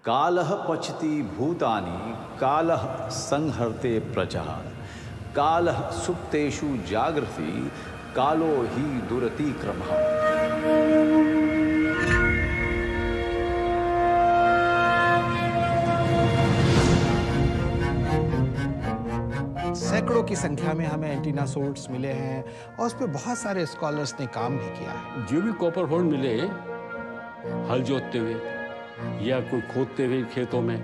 कालः पचति भूतानि कालः संहर्ते प्रजा कालः सुप्तेषु जागृति कालो ही दुरतिक्रमः। सैकड़ों की संख्या में हमें एंटीनासोड्स मिले हैं और उस पर बहुत सारे स्कॉलर्स ने काम भी किया है। जो भी कॉपर होल्ड मिले हल जोतते हुए या कोई खोदते हुए खेतों में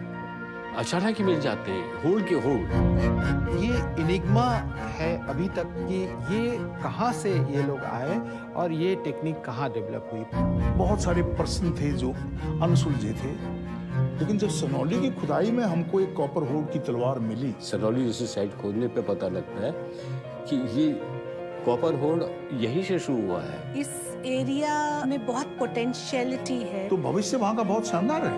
अचानक ही मिल जाते हैं, होल्ड के होल्ड। ये इनिग्मा है अभी तक कि ये कहाँ से ये लोग आए और ये टेक्निक कहाँ डेवलप हुई। बहुत सारे प्रश्न थे जो अनसुलझे थे, लेकिन जब सनौली की खुदाई में हमको एक कॉपर होल्ड की तलवार मिली, सनौली जैसे साइट खोदने पे पता लगता है कि ये कॉपर होल्ड यहीं से शुरू हुआ है। इस एरिया में बहुत पोटेंशियलिटी है, तो भविष्य वहाँ का बहुत शानदार है।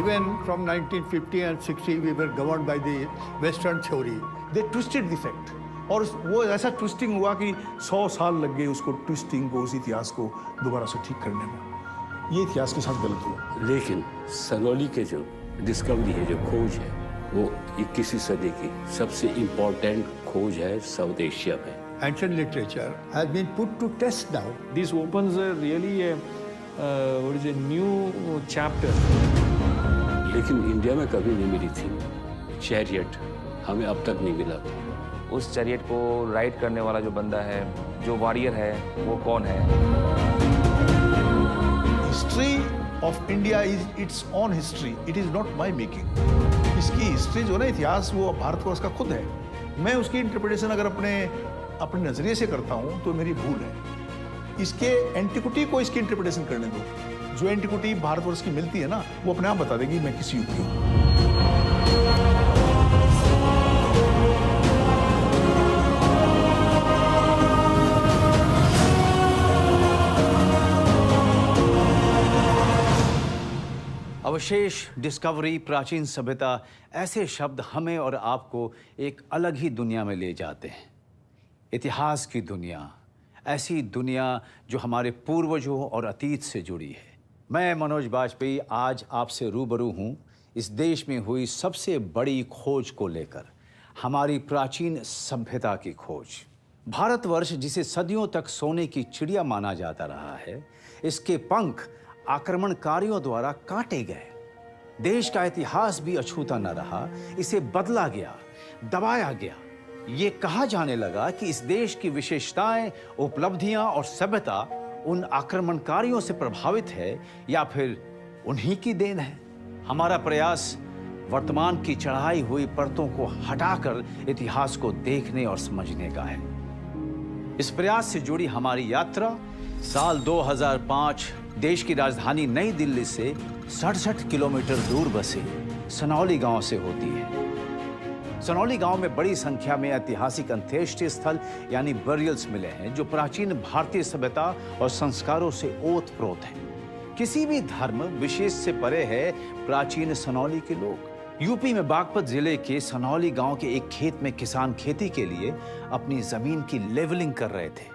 Even from 1950 and 60, we were governed by the Western theory. They twisted the fact, और वो ऐसा ट्विस्टिंग हुआ कि 100 साल लग गए उसको ट्विस्टिंग को, उस इतिहास को दोबारा से ठीक करने में। ये इतिहास के साथ गलत हुआ। लेकिन सनौली के जो डिस्कवरी है, जो खोज है, वो 21वीं सदी की सबसे इम्पोर्टेंट खोज है साउथ एशिया में। Ancient literature has been put to test now. This opens a new chapter. लेकिन इंडिया में कभी नहीं मिली थी चैरियट, हमें अब तक नहीं मिला। उस चैरियट को राइड करने वाला जो बंदा है, जो वॉरियर है, वो कौन है? History of India is its own history, it is not my making. इसकी हिस्ट्री जो ना, इतिहास, वो भारतवर्ष का खुद है। मैं उसकी इंटरप्रिटेशन अगर अपने नजरिए से करता हूं तो मेरी भूल है। इसके एंटिक्विटी को इसकी इंटरप्रिटेशन करने दो। जो एंटिक्विटी भारतवर्ष की मिलती है ना, वो अपने आप बता देगी मैं किस युग की हूं। अवशेष, डिस्कवरी, प्राचीन सभ्यता, ऐसे शब्द हमें और आपको एक अलग ही दुनिया में ले जाते हैं। इतिहास की दुनिया, ऐसी दुनिया जो हमारे पूर्वजों और अतीत से जुड़ी है। मैं मनोज बाजपेयी आज आपसे रूबरू हूँ इस देश में हुई सबसे बड़ी खोज को लेकर, हमारी प्राचीन सभ्यता की खोज। भारतवर्ष, जिसे सदियों तक सोने की चिड़िया माना जाता रहा है, इसके पंख आक्रमणकारियों द्वारा काटे गए। देश का इतिहास भी अछूता न रहा, इसे बदला गया, दबाया गया। ये कहा जाने लगा कि इस देश की विशेषताएं, उपलब्धियां और सभ्यता उन आक्रमणकारियों से प्रभावित है या फिर उन्हीं की देन है। हमारा प्रयास वर्तमान की चढ़ाई हुई परतों को हटाकर इतिहास को देखने और समझने का है। इस प्रयास से जुड़ी हमारी यात्रा साल 2005 देश की राजधानी नई दिल्ली से 67 किलोमीटर दूर बसे सनौली गांव से होती है। सनौली गांव में बड़ी संख्या में ऐतिहासिक अंत्येष्टि स्थल यानी बरियल्स मिले हैं, जो प्राचीन भारतीय सभ्यता और संस्कारों से ओतप्रोत हैं। किसी भी धर्म विशेष से परे है प्राचीन सनौली के लोग। यूपी में बागपत जिले के सनौली गांव के एक खेत में किसान खेती के लिए अपनी जमीन की लेवलिंग कर रहे थे।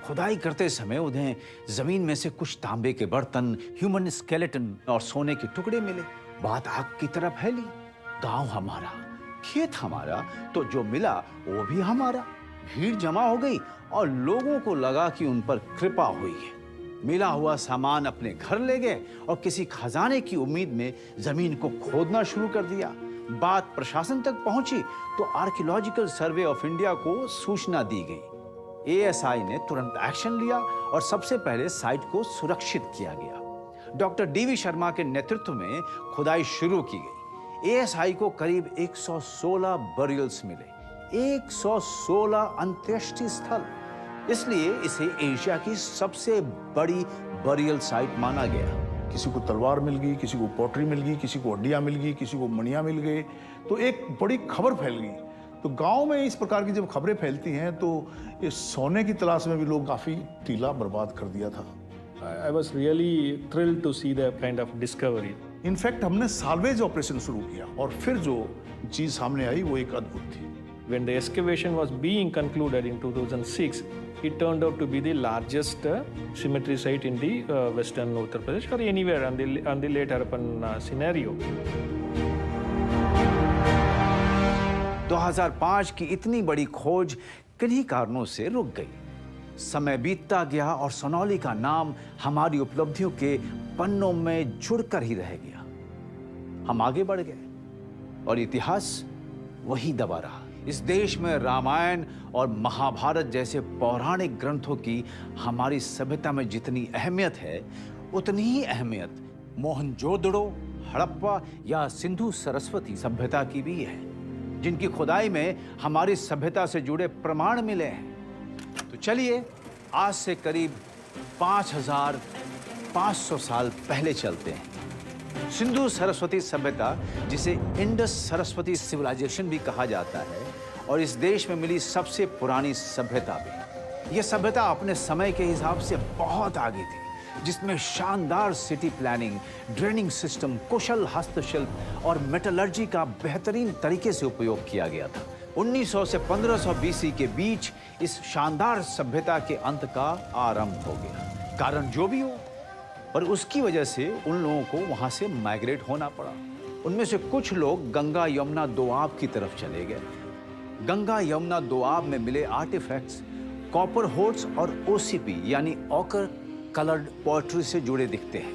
खुदाई करते समय उन्हें जमीन में से कुछ तांबे के बर्तन, ह्यूमन स्केलेटन और सोने के टुकड़े मिले। बात आग की तरफ फैली। गांव हमारा, खेत हमारा, तो जो मिला वो भी हमारा। भीड़ जमा हो गई और लोगों को लगा कि उन पर कृपा हुई है। मिला हुआ सामान अपने घर ले गए और किसी खजाने की उम्मीद में जमीन को खोदना शुरू कर दिया। बात प्रशासन तक पहुंची तो आर्कियोलॉजिकल सर्वे ऑफ इंडिया को सूचना दी गई। एएसआई ने तुरंत एक्शन लिया और सबसे पहले साइट को सुरक्षित किया गया। डॉक्टर डीवी शर्मा के नेतृत्व में खुदाई शुरू की गई। एएसआई को करीब 116 बरियल्स मिले, 116 अंत्येष्टि स्थल। इसलिए इसे एशिया की सबसे बड़ी बरियल साइट माना गया। किसी को तलवार मिल गई, किसी को पॉटरी मिल गई, किसी को हड्डियां मिल गई, किसी को मणियां मिल गए, तो एक बड़ी खबर फैल गई। तो गांव में इस प्रकार की जब खबरें फैलती हैं तो ये सोने की तलाश में भी लोग काफी टीला बर्बाद कर दिया था। I was really thrilled to see the kind of discovery. In fact हमने साल्वेज ऑपरेशन शुरू किया और फिर जो चीज सामने आई वो एक अद्भुत थी। When the excavation was being concluded in 2006, it turned out to be the largest cemetery site in the western Uttar Pradesh or anywhere on the late Harappan scenario. 2005 की इतनी बड़ी खोज किन्हीं कारणों से रुक गई। समय बीतता गया और सोनौली का नाम हमारी उपलब्धियों के पन्नों में जुड़कर ही रह गया। हम आगे बढ़ गए और इतिहास वही दबा रहा। इस देश में रामायण और महाभारत जैसे पौराणिक ग्रंथों की हमारी सभ्यता में जितनी अहमियत है, उतनी ही अहमियत मोहनजोदड़ो, हड़प्पा या सिंधु सरस्वती सभ्यता की भी है, जिनकी खुदाई में हमारी सभ्यता से जुड़े प्रमाण मिले हैं। तो चलिए आज से करीब 5500 साल पहले चलते हैं। सिंधु सरस्वती सभ्यता, जिसे इंडस सरस्वती सिविलाइजेशन भी कहा जाता है, और इस देश में मिली सबसे पुरानी सभ्यता भी। यह सभ्यता अपने समय के हिसाब से बहुत आगे थी, जिसमें शानदार सिटी प्लानिंग, ड्रेनिंग सिस्टम, कुशल हस्तशिल्प और मेटलर्जी का बेहतरीन तरीके से उपयोग किया गया था। 1900 से 1500 बीसी के बीच इस शानदार सभ्यता के अंत का आरंभ हो गया। कारण जो भी हो, और उसकी वजह से उन लोगों को वहां से माइग्रेट होना पड़ा। उनमें से कुछ लोग गंगा यमुना दोआब की तरफ चले गए। गंगा यमुना दोआब में मिले आर्टिफैक्ट्स कॉपर होर्ड्स और ओसीपी यानी ऑकर कलर्ड पोएट्री से जुड़े दिखते हैं।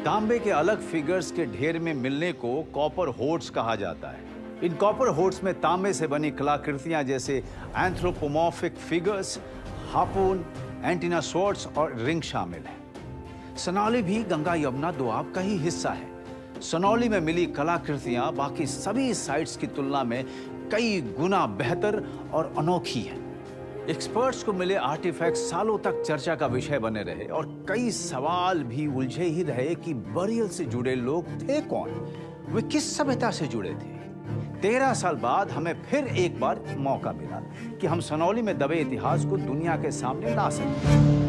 तांबे के अलग फिगर्स के ढेर में मिलने को कॉपर होर्ड्स कहा जाता है। इन कॉपर होर्ड्स में तांबे से बनी कलाकृतियां जैसे anthropomorphic figures, harpoon, antenna swords और रिंग शामिल है। सोनौली भी गंगा यमुना दोआब का ही हिस्सा है। सोनौली में मिली कलाकृतियां बाकी सभी साइट्स की तुलना में कई गुना बेहतर और अनोखी हैं। एक्सपर्ट्स को मिले आर्टिफैक्ट सालों तक चर्चा का विषय बने रहे और कई सवाल भी उलझे ही रहे कि बरियल से जुड़े लोग थे कौन, वे किस सभ्यता से जुड़े थे। 13 साल बाद हमें फिर एक बार मौका मिला कि हम सोनौली में दबे इतिहास को दुनिया के सामने ला सकें।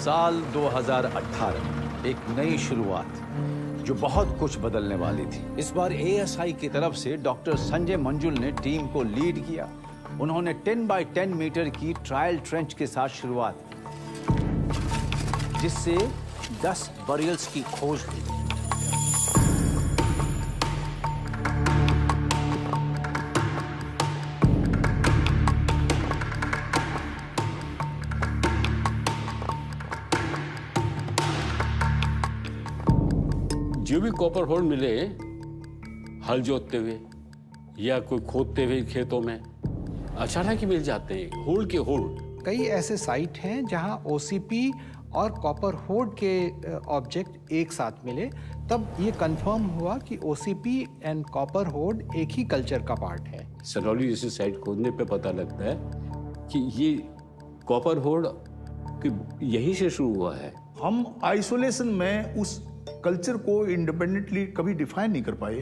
साल 2018 एक नई शुरुआत जो बहुत कुछ बदलने वाली थी। इस बार एएसआई की तरफ से डॉक्टर संजय मंजुल ने टीम को लीड किया। उन्होंने 10 बाय 10 मीटर की ट्रायल ट्रेंच के साथ शुरुआत की, जिससे 10 बरियल्स की खोज हुई। जो भी कॉपर होल्ड मिले हल जोतते हुए या कोई खोदते हुए खेतों में अचानक ही मिल जाते हैं, होल्ड के होल्ड। कई ऐसे साइट हैं जहां ओसीपी और कॉपर होर्ड के ऑब्जेक्ट एक साथ मिले, तब ये कंफर्म हुआ कि ओसीपी एंड कॉपर होर्ड एक ही कल्चर का पार्ट है। सोनौली जैसी साइट खोदने पे पता लगता है कि ये कॉपर होल्ड यहीं से शुरू हुआ है। हम आइसोलेशन में उस कल्चर को इंडिपेंडेंटली कभी डिफाइन नहीं कर पाए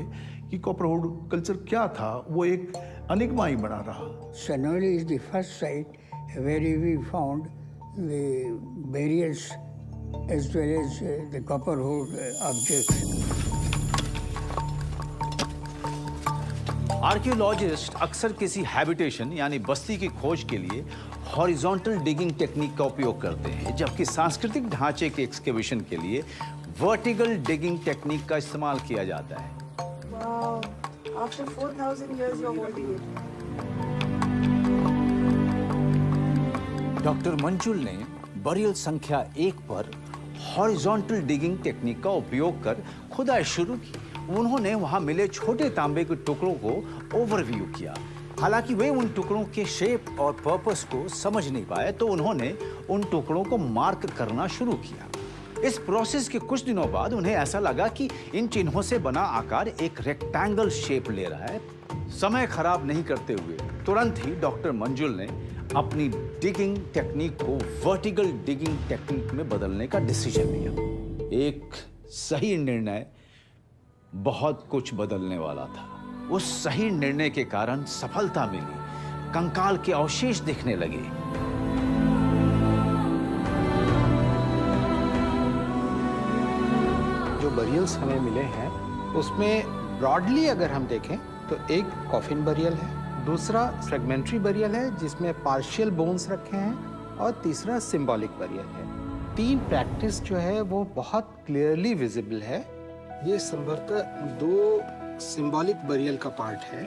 कि कॉपर होल्ड कल्चर क्या था, वो एक अनिग्मा ही बना रहा। Sonauli is the first site where we found the burials as well as the copper hoard objects. Archaeologist अक्सर किसी हैबिटेशन यानी बस्ती की खोज के लिए हॉरिजॉन्टल डिगिंग टेक्निक का उपयोग करते हैं, जबकि सांस्कृतिक ढांचे के एक्सकेवेशन के लिए वर्टिकल डिगिंग टेक्निक का इस्तेमाल किया जाता है। Wow. After 4,000 years you're holding it. Doctor मंजुल ने बरियल संख्या 1 पर हॉरिजॉन्टल डिगिंग टेक्निक का उपयोग कर खुदाई शुरू की। उन्होंने वहां मिले छोटे तांबे के टुकड़ों को ओवरव्यू किया। हालांकि वे उन टुकड़ों के शेप और पर्पस को समझ नहीं पाए, तो उन्होंने उन टुकड़ों को मार्क करना शुरू किया। इस प्रोसेस के कुछ दिनों बाद उन्हें ऐसा लगा कि इन चिन्हों से बना आकार एक रेक्टेंगल शेप ले रहा है। समय खराब नहीं करते हुए तुरंत ही डॉक्टर मंजुल ने अपनी डिगिंग टेक्निक को वर्टिकल डिगिंग टेक्निक में बदलने का डिसीजन लिया। एक सही निर्णय बहुत कुछ बदलने वाला था। उस सही निर्णय के कारण सफलता मिली। कंकाल के अवशेष दिखने लगे। जो बरियल्स हमें मिले हैं उसमें ब्रॉडली अगर हम देखें तो एक कॉफिन बरियल है, दूसरा फ्रेगमेंट्री बरियल है जिसमें पार्शियल बोन्स रखे हैं, और तीसरा सिंबॉलिक बरियल है। 3 प्रैक्टिस जो है वो बहुत क्लियरली विजिबल है। ये संभवतः 2 सिंबॉलिक बरियल का पार्ट है,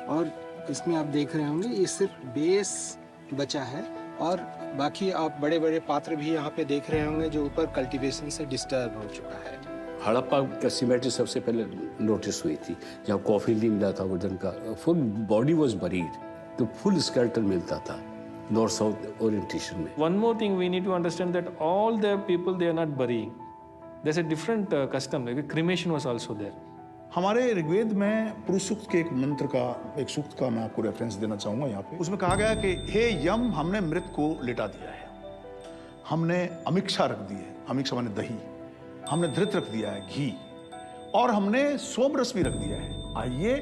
और इसमें आप देख रहे होंगे ये सिर्फ बेस बचा है, और बाकी आप बड़े बड़े पात्र भी यहाँ पे देख रहे होंगे जो ऊपर कल्टीवेशन से डिस्टर्ब हो चुका है। हड़प्पा का सिमेट्री सबसे पहले नोटिस हुई थी जब कॉफिन नहीं मिला था वुडन का, फुल बॉडी वाज बरीड, तो फुल स्केलेटन मिलता था नॉर्थ साउथ ओरिएंटेशन में। One more thing we need to understand that all the people they are not burying. There's a different custom. Like cremation was also there. हमारे ऋग्वेद में पुरुष सूक्त के एक मंत्र का, एक सूक्त का मैं आपको रेफरेंस देना चाहूंगा यहाँ पे। उसमें कहा गया कि हे यम, हमने मृत को लिटा दिया है, हमने अमिक्षा रख दी है, अमिक्षा माने दही, हमने धृत रख दिया है, घी, और हमने सोम रस भी रख दिया है। आइए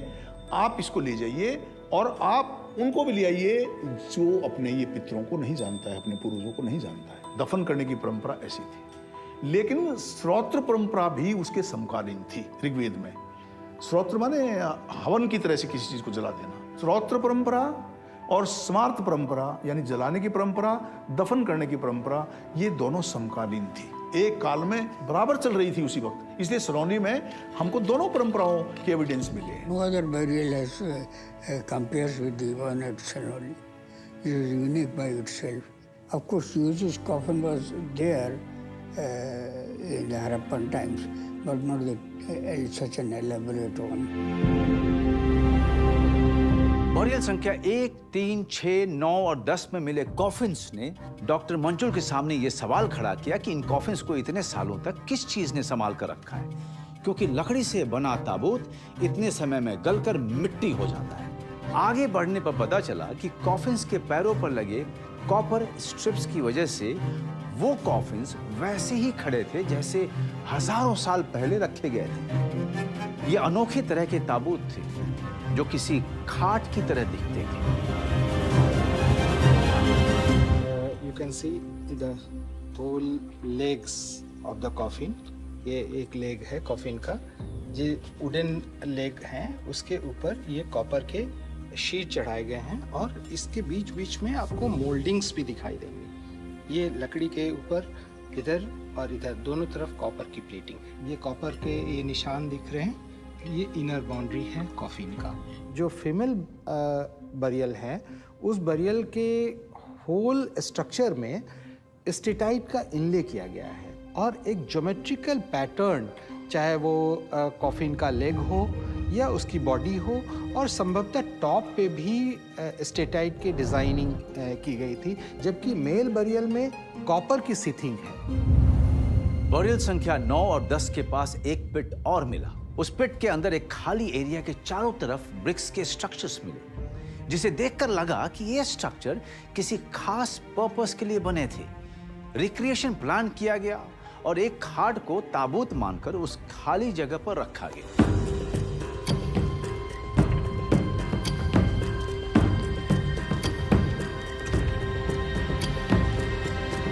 आप इसको ले जाइए और आप उनको भी ले आइए जो अपने ये पितरों को नहीं जानता है, अपने पूर्वजों को नहीं जानता है। दफन करने की परंपरा ऐसी थी, लेकिन श्रोत्र परंपरा भी उसके समकालीन थी। ऋग्वेद में श्रोत्र माने हवन की तरह से किसी चीज को जला देना। श्रोत्र परंपरा और स्मार्त परंपरा यानी जलाने की परंपरा, दफन करने की परंपरा, ये दोनों समकालीन थी, एक काल में बराबर चल रही थी उसी वक्त। इसलिए सरौनी में हमको दोनों परंपराओं के एविडेंस मिले हैं। No other burial has compares with the one at Sanoli. It is unique by itself. Of course, Jesus' coffin was there in the Harappan times, but not such an elaborate one. Burial संख्या 1, 3, 6, 9 और 10 में मिले coffins ने doctor मंजुल के सामने ये सवाल खड़ा किया कि इन कॉफिन्स को इतने सालों तक किस चीज ने संभाल कर रखा है, क्योंकि लकड़ी से बना ताबूत इतने समय में गलकर मिट्टी हो जाता है। आगे बढ़ने पर पता चला कि कॉफिन्स के पैरों पर लगे कॉपर स्ट्रिप्स की वजह से वो कॉफिन्स वैसे ही खड़े थे जैसे हजारों साल पहले रखे गए थे। ये अनोखे तरह के ताबूत थे जो किसी खाट की तरह दिखते थे। You can see the whole legs of the coffin. ये एक लेग है कॉफिन का, ये वुडन लेग हैं, उसके ऊपर ये कॉपर के शीट चढ़ाए गए हैं, और इसके बीच बीच में आपको मोल्डिंग्स भी दिखाई देंगे। ये लकड़ी के ऊपर इधर और इधर दोनों तरफ कॉपर की प्लेटिंग है। ये कॉपर के ये निशान दिख रहे हैं, ये इनर बाउंड्री है कॉफिन का। जो फीमेल बरियल है, उस बरियल के होल स्ट्रक्चर में स्टेटाइट का इनले किया गया है, और एक ज्योमेट्रिकल पैटर्न, चाहे वो कॉफिन का लेग हो या उसकी बॉडी हो, और संभवतः टॉप पे भी स्टेटाइट की डिजाइनिंग की गई थी, जबकि मेल बरियल में कॉपर की सीथिंग है। बरियल संख्या 9 और 10 के पास एक पिट और मिला। उस पिट के अंदर एक खाली एरिया के चारों तरफ ब्रिक्स के स्ट्रक्चर्स मिले, जिसे देखकर लगा कि ये स्ट्रक्चर किसी खास पर्पस के लिए बने थे। रिक्रिएशन प्लान किया गया और एक खाट को ताबूत मानकर उस खाली जगह पर रखा गया।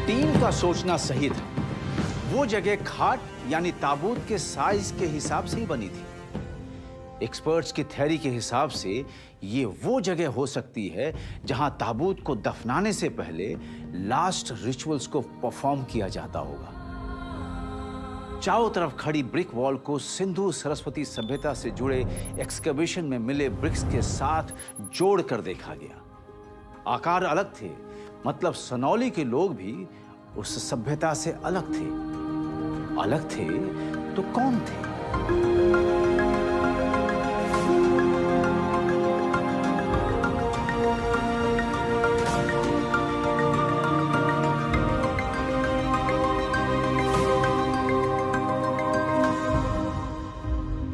टीम का सोचना सही था। वो जगह खाट यानी ताबूत के साइज के हिसाब से ही बनी थी। एक्सपर्ट्स की थ्योरी के हिसाब से ये वो जगह हो सकती है जहां ताबूत को दफनाने से पहले लास्ट रिचुअल्स को परफॉर्म किया जाता होगा। चारों तरफ खड़ी ब्रिक वॉल को सिंधु सरस्वती सभ्यता से जुड़े एक्सकवेशन में मिले ब्रिक्स के साथ जोड़कर देखा गया। आकार अलग थे, मतलब सनौली के लोग भी उस सभ्यता से अलग थे। अलग थे तो कौन थे?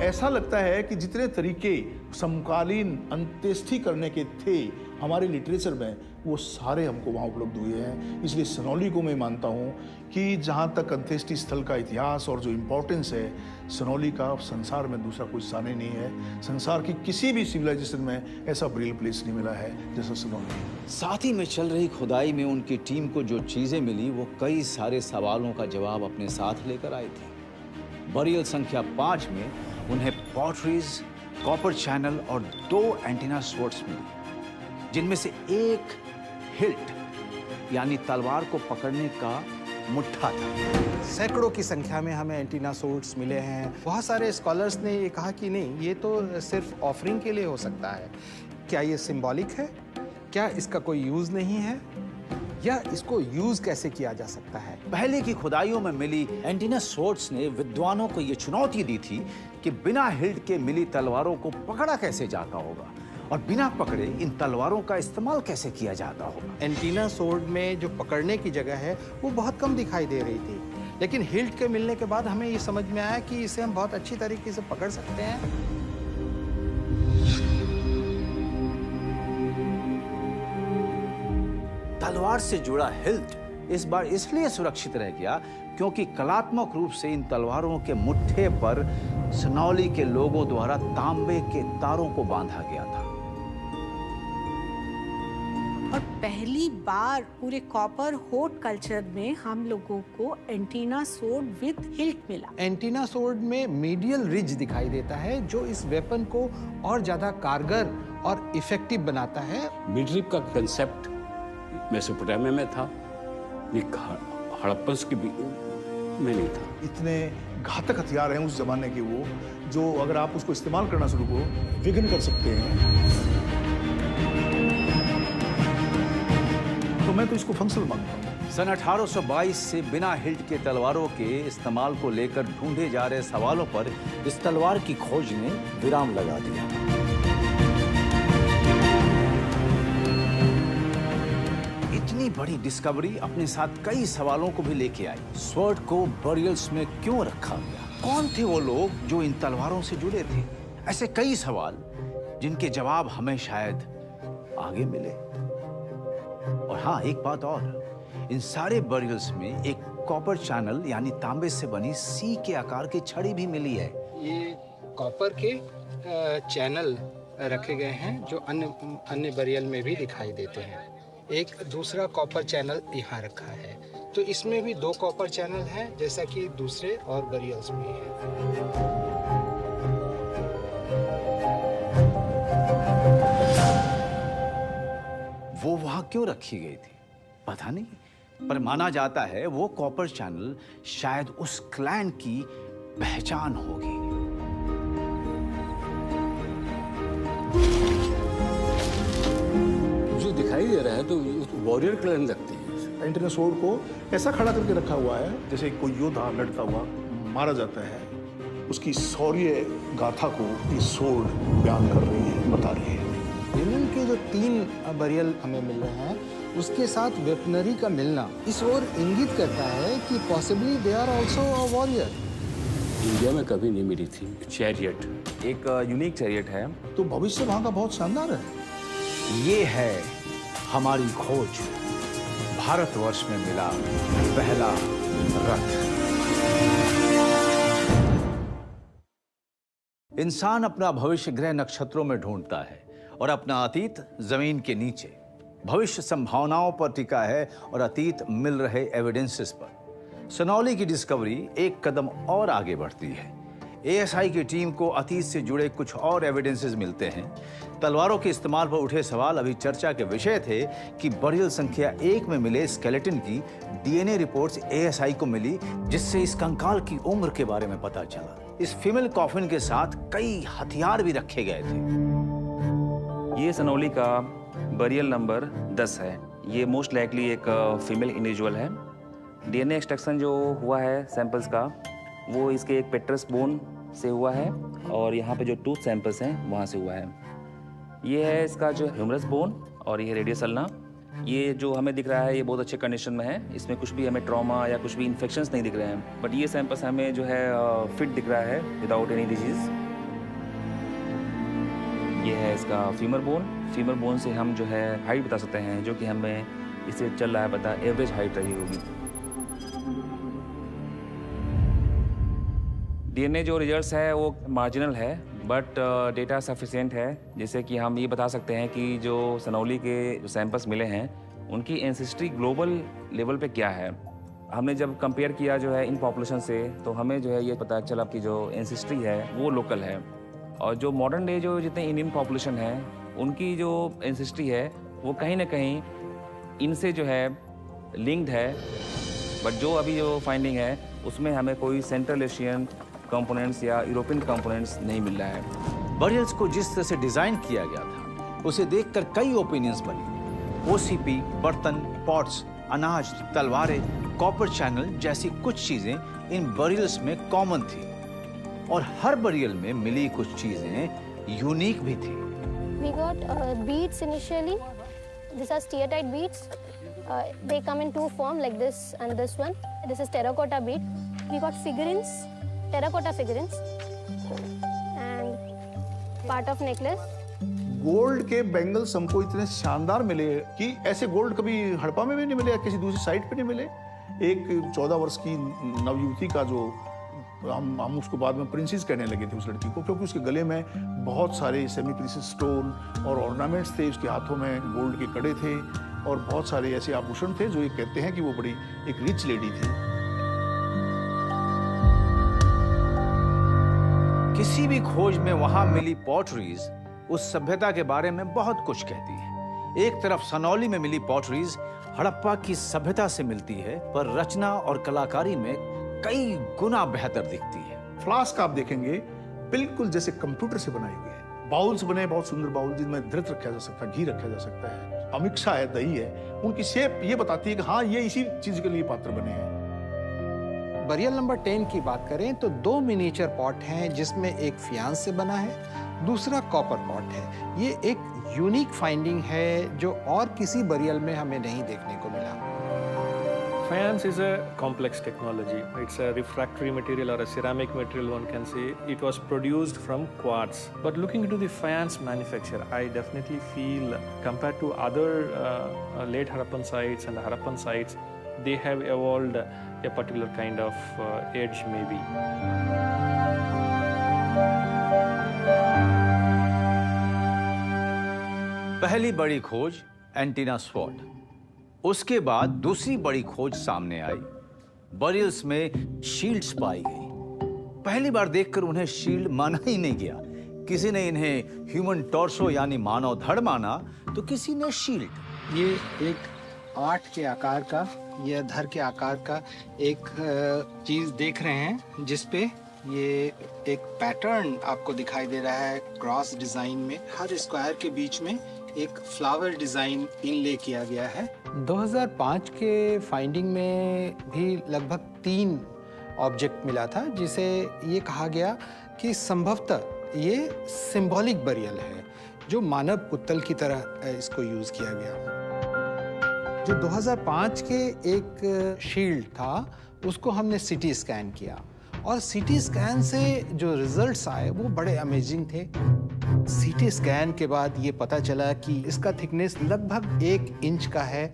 ऐसा लगता है कि जितने तरीके समकालीन अंत्येष्टि करने के थे हमारे लिटरेचर में, वो सारे हमको वहाँ उपलब्ध हुए हैं। इसलिए सनौली को मैं मानता हूँ कि जहाँ तक अंत्येष्टि स्थल का इतिहास और जो इम्पोर्टेंस है, सनौली का संसार में दूसरा कोई स्थान ही नहीं है। संसार की किसी भी सिविलाइजेशन में ऐसा बरियल प्लेस नहीं मिला है जैसा सनौली। साथ ही में चल रही खुदाई में उनकी टीम को जो चीजें मिली वो कई सारे सवालों का जवाब अपने साथ लेकर आई थी। बरियल संख्या 5 में उन्हें पॉटरीज, कॉपर चैनल और 2 एंटीना स्वॉर्ड्स मिली, जिनमें से एक हिल्ट यानी तलवार को पकड़ने का मुट्ठा था। सैकड़ों की संख्या में हमें एंटीना सोर्ड्स मिले हैं। बहुत सारे स्कॉलर्स ने ये कहा कि नहीं, ये तो सिर्फ ऑफरिंग के लिए हो सकता है। क्या ये सिंबॉलिक है? क्या इसका कोई यूज नहीं है? या इसको यूज कैसे किया जा सकता है? पहले की खुदाइयों में मिली एंटीना स्वॉर्ड्स ने विद्वानों को ये चुनौती दी थी कि बिना हिल्ट के मिली तलवारों को पकड़ा कैसे जाता होगा और बिना पकड़े इन तलवारों का इस्तेमाल कैसे किया जाता होगा। एंटीना सोर्ड में जो पकड़ने की जगह है वो बहुत कम दिखाई दे रही थी, लेकिन हिल्ट के मिलने के बाद हमें ये समझ में आया कि इसे हम बहुत अच्छी तरीके से पकड़ सकते हैं। तलवार से जुड़ा हिल्ट इस बार इसलिए सुरक्षित रह गया क्योंकि कलात्मक रूप से इन तलवारों के मुट्ठे पर सनौली के लोगों द्वारा तांबे के तारों को बांधा गया था। और पहली बार पूरे कॉपर होड कल्चर में हम लोगों को एंटीना सोर्ड विद हिल्ट मिला। एंटीना सोर्ड में मीडियल रिज दिखाई देता है जो इस वेपन को और ज्यादा कारगर और इफेक्टिव बनाता है। मिडरिप का कंसेप्ट मेसोपोटामिया में था, हड़प्पन की में नहीं था। इतने घातक हथियार हैं उस जमाने के वो, जो अगर आप उसको इस्तेमाल करना शुरू करो विघ्न कर सकते हैं। तो मैं तो इसको फंक्शनल मानता हूँ। सन 1822 से बिना हिल्ट के तलवारों के इस्तेमाल को लेकर ढूंढे जा रहे सवालों पर इस तलवार की खोज ने विराम लगा दिया। इतनी बड़ी डिस्कवरी अपने साथ कई सवालों को भी लेके आई। स्वॉर्ड को बरियल्स में क्यों रखा गया? कौन थे वो लोग जो इन तलवारों से जुड़े थे? ऐसे कई सवाल जिनके जवाब हमें शायद आगे मिले। और हाँ, एक बात और, इन सारे बरियल्स में एक कॉपर चैनल यानी तांबे से बनी सी के आकार की छड़ी भी मिली है। ये कॉपर के चैनल रखे गए हैं जो अन्य बरियल में भी दिखाई देते हैं। एक दूसरा कॉपर चैनल यहाँ रखा है, तो इसमें भी 2 कॉपर चैनल हैं जैसा कि दूसरे और बरियल्स में है। वो वहां क्यों रखी गई थी पता नहीं, पर माना जाता है वो कॉपर चैनल शायद उस क्लैन की पहचान होगी। जो दिखाई दे रहा है तो वॉरियर क्लैन लगते हैं। एंटीना सोर्ड को ऐसा खड़ा करके रखा हुआ है जैसे कोई योद्धा लड़ता हुआ मारा जाता है, उसकी शौर्य गाथा को ये सोर्ड बयान कर रही है, बता रही है। लिनन के जो 3 बरियल हमें मिल रहे हैं उसके साथ वेपनरी का मिलना इस ओर इंगित करता है कि possibly they are also a warrior. India में कभी नहीं मिली थी चैरियट, एक यूनिक चैरियट है। तो भविष्य वहां का बहुत शानदार है। ये है हमारी खोज, भारतवर्ष में मिला पहला रथ। इंसान अपना भविष्य ग्रह नक्षत्रों में ढूंढता है और अपना अतीत जमीन के नीचे। भविष्य संभावनाओं पर टिका है और अतीत मिल रहे एविडेंसेस पर। सनौली की डिस्कवरी एक कदम और आगे बढ़ती है। एएसआई की टीम को अतीत से जुड़े कुछ और एविडेंसेस मिलते हैं। तलवारों के इस्तेमाल पर उठे सवाल अभी चर्चा के विषय थे कि बरियल संख्या 1 में मिले स्केलेटन की डीएनए रिपोर्ट्स एएसआई को मिली, जिससे इस कंकाल की उम्र के बारे में पता चला। इस फीमेल कॉफिन के साथ कई हथियार भी रखे गए थे। ये सनौली का बरियल नंबर 10 है। ये मोस्ट लाइकली एक फीमेल इंडिविजुअल है। डीएनए एक्सट्रैक्शन जो हुआ है सैंपल्स का, वो इसके एक पेट्रस बोन से हुआ है और यहाँ पे जो टूथ सैंपल्स हैं वहाँ से हुआ है। ये है इसका जो ह्यूमरस बोन और ये रेडियस अल्ना। ये जो हमें दिख रहा है ये बहुत अच्छे कंडीशन में है, इसमें कुछ भी हमें ट्रॉमा या कुछ भी इन्फेक्शंस नहीं दिख रहे हैं। बट ये सैंपल्स हमें जो है फिट दिख रहा है विदाउट एनी डिजीज़। ये है इसका फीमर बोन। फीमर बोन से हम जो है हाइट बता सकते हैं, जो कि हमें इससे चल रहा है पता एवरेज हाइट रही होगी। डीएनए जो रिजल्ट्स है वो मार्जिनल है बट डेटा सफिशिएंट है, जैसे कि हम ये बता सकते हैं कि जो सनौली के जो सैंपल्स मिले हैं उनकी एंसेस्ट्री ग्लोबल लेवल पे क्या है। हमने जब कंपेयर किया जो है इन पॉपुलेशन से, तो हमें जो है ये पता चला कि जो एंसेस्ट्री है वो लोकल है। और जो मॉडर्न डे जो जितने इंडियन पॉपुलेशन है उनकी जो एंसेस्ट्री है वो कहीं ना कहीं इनसे जो है लिंक्ड है, बट जो अभी जो फाइंडिंग है उसमें हमें कोई सेंट्रल एशियन कंपोनेंट्स या यूरोपियन कंपोनेंट्स नहीं मिल रहा है। बरियल्स को जिस तरह से डिजाइन किया गया था उसे देखकर कई ओपिनियंस बनी। ओसीपी, बर्तन, पॉट्स, अनाज, तलवारें, कॉपर चैनल जैसी कुछ चीजें इन बरियल्स में कॉमन थी और हर बरियल में मिली कुछ चीजें यूनिक भी थी। We got beads initially. These are steatite beads. They come in two forms, like this and this one. This is terracotta bead. We got figurines, terracotta figurines, and part of necklace. Gold के bangles हमको इतने शानदार मिले कि ऐसे gold कभी हड़प्पा में भी नहीं मिले या किसी दूसरी साइट पे नहीं मिले। एक 14 वर्ष की नवयुवती का जो हम उसको बाद में प्रिंसेस कहने लगे थे उस लड़की को, क्योंकि उसके गले में बहुत सारे सेमी प्रीशियस स्टोन और ऑर्नामेंट्स थे, उसके हाथों में गोल्ड के कड़े थे और बहुत सारे ऐसे आभूषण थे जो ये कहते हैं कि वो बड़ी एक रिच लेडी थी। किसी भी खोज में वहां मिली पॉटरीज उस सभ्यता के बारे में बहुत कुछ कहती है। एक तरफ सनौली में मिली पॉटरीज हड़प्पा की सभ्यता से मिलती है, पर रचना और कलाकारी में कई गुना बेहतर दिखती है। फ्लास्क आप देखेंगे बिल्कुल जैसे कंप्यूटर से बनाए हुए हैं। बाउल्स बने, बहुत सुंदर बाउल जिनमें घृत रखा जा सकता है, घी रखा जा सकता है, अमिक्षा है, दही है। उनकी शेप ये बताती है कि हाँ ये इसी चीज के लिए पात्र बने हैं। बरियल नंबर 10 की बात करें तो 2 मिनिएचर पॉट हैं जिसमें एक फियांस से बना है, दूसरा कॉपर पॉट है। ये एक यूनिक फाइंडिंग है जो और किसी बरियल में हमें नहीं देखने को मिला। Faience is a complex technology. It's a refractory material or a ceramic material, one can say. It was produced from quartz. But looking into the faience manufacture, I definitely feel compared to other late Harappan sites and Harappan sites, they have evolved a particular kind of edge maybe. पहली बड़ी खोज antenna sword, उसके बाद दूसरी बड़ी खोज सामने आई। Burials में शील्ड्स पाई गई। पहली बार देखकर उन्हें शील्ड माना ही नहीं गया। किसी ने इन्हें ह्यूमन टॉर्सो यानी मानव धड़ माना, तो किसी ने शील्ड। ये एक 8 के आकार का या धड़ के आकार का एक चीज देख रहे हैं जिसपे ये एक पैटर्न आपको दिखाई दे रहा है क्रॉस डिजाइन में। हर स्क्वायर के बीच में एक फ्लावर डिजाइन इनले किया गया है। 2005 के फाइंडिंग में भी लगभग 3 ऑब्जेक्ट मिला था जिसे ये कहा गया कि संभवतः ये सिंबॉलिक बरियल है, जो मानव उत्तल की तरह इसको यूज किया गया। जो 2005 के एक शील्ड था उसको हमने सीटी स्कैन किया और सीटी स्कैन से जो रिजल्ट्स आए वो बड़े अमेजिंग थे। सीटी स्कैन के बाद ये पता चला कि इसका थिकनेस लगभग 1 इंच का है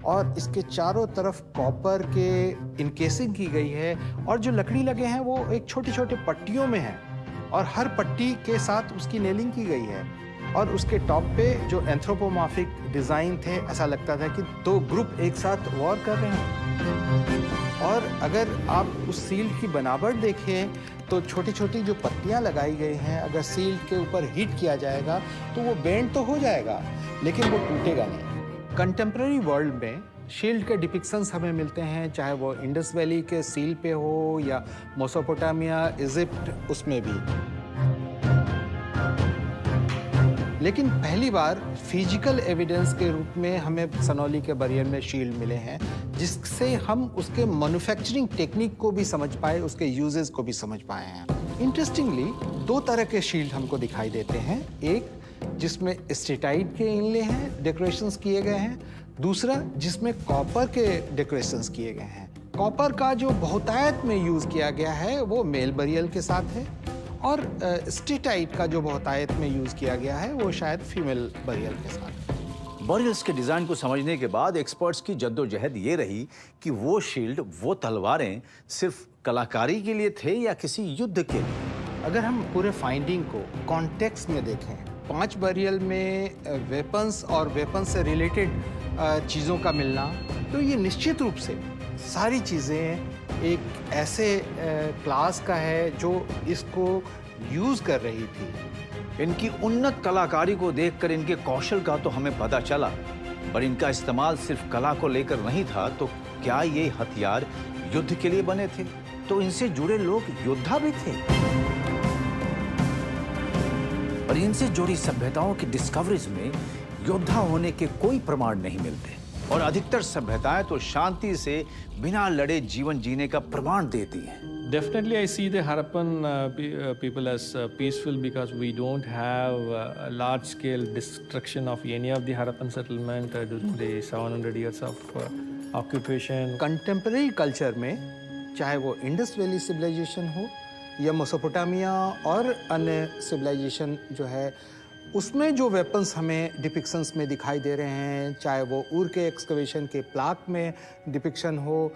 और इसके चारों तरफ कॉपर के इनकेसिंग की गई है और जो लकड़ी लगे हैं वो एक छोटे छोटे पट्टियों में हैं और हर पट्टी के साथ उसकी नेलिंग की गई है और उसके टॉप पे जो एंथ्रोपोमॉर्फिक डिजाइन थे, ऐसा लगता था कि 2 ग्रुप एक साथ वॉर कर रहे हैं। और अगर आप उस सील्ड की बनावट देखें तो छोटी छोटी जो पत्तियां लगाई गई हैं, अगर सील्ड के ऊपर हीट किया जाएगा तो वो बेंड तो हो जाएगा लेकिन वो टूटेगा नहीं। कंटेम्प्रेरी वर्ल्ड में शील्ड के डिपिक्शंस हमें मिलते हैं, चाहे वो इंडस वैली के सील पे हो या मेसोपोटामिया, इजिप्ट, उसमें भी। लेकिन पहली बार फिजिकल एविडेंस के रूप में हमें सनौली के बरियल में शील्ड मिले हैं, जिससे हम उसके मैन्युफैक्चरिंग टेक्निक को भी समझ पाए, उसके यूजेस को भी समझ पाए हैं। इंटरेस्टिंगली 2 तरह के शील्ड हमको दिखाई देते हैं। एक जिसमें स्टेटाइट के इनले हैं, डेकोरेशंस किए गए हैं, दूसरा जिसमें कॉपर के डेकोरेशंस किए गए हैं। कॉपर का जो बहुतायत में यूज किया गया है वो मेल बरियल के साथ है और स्टेटाइट का जो बहुतायत में यूज किया गया है वो शायद फीमेल बरियल के साथ। बरियल्स के डिजाइन को समझने के बाद एक्सपर्ट्स की जद्दोजहद ये रही कि वो शील्ड, वो तलवारें सिर्फ कलाकारी के लिए थे या किसी युद्ध के लिए। अगर हम पूरे फाइंडिंग को कॉन्टेक्स्ट में देखें, 5 बरियल में वेपन्स और वेपन से रिलेटेड चीज़ों का मिलना, तो ये निश्चित रूप से सारी चीज़ें एक ऐसे क्लास का है जो इसको यूज कर रही थी। इनकी उन्नत कलाकारी को देखकर इनके कौशल का तो हमें पता चला, पर इनका इस्तेमाल सिर्फ कला को लेकर नहीं था। तो क्या ये हथियार युद्ध के लिए बने थे? तो इनसे जुड़े लोग योद्धा भी थे। पर इनसे जुड़ी सभ्यताओं की डिस्कवरीज में योद्धा होने के कोई प्रमाण नहीं मिलते, और अधिकतर सभ्यताएं तो शांति से बिना लड़े जीवन जीने का प्रमाण देती हैं। Definitely, I see the Harappan people as peaceful because we don't have a large-scale destruction of any of the Harappan settlement during the 700 years of occupation. Contemporary culture में चाहे वो इंडस वैली सिविलाइजेशन हो या Mesopotamia और अन्य civilisation जो है, उसमें जो वेपन्स हमें डिपिक्शंस में दिखाई दे रहे हैं, चाहे वो ऊर के एक्सकवेशन के प्लाक में डिपिक्शन हो,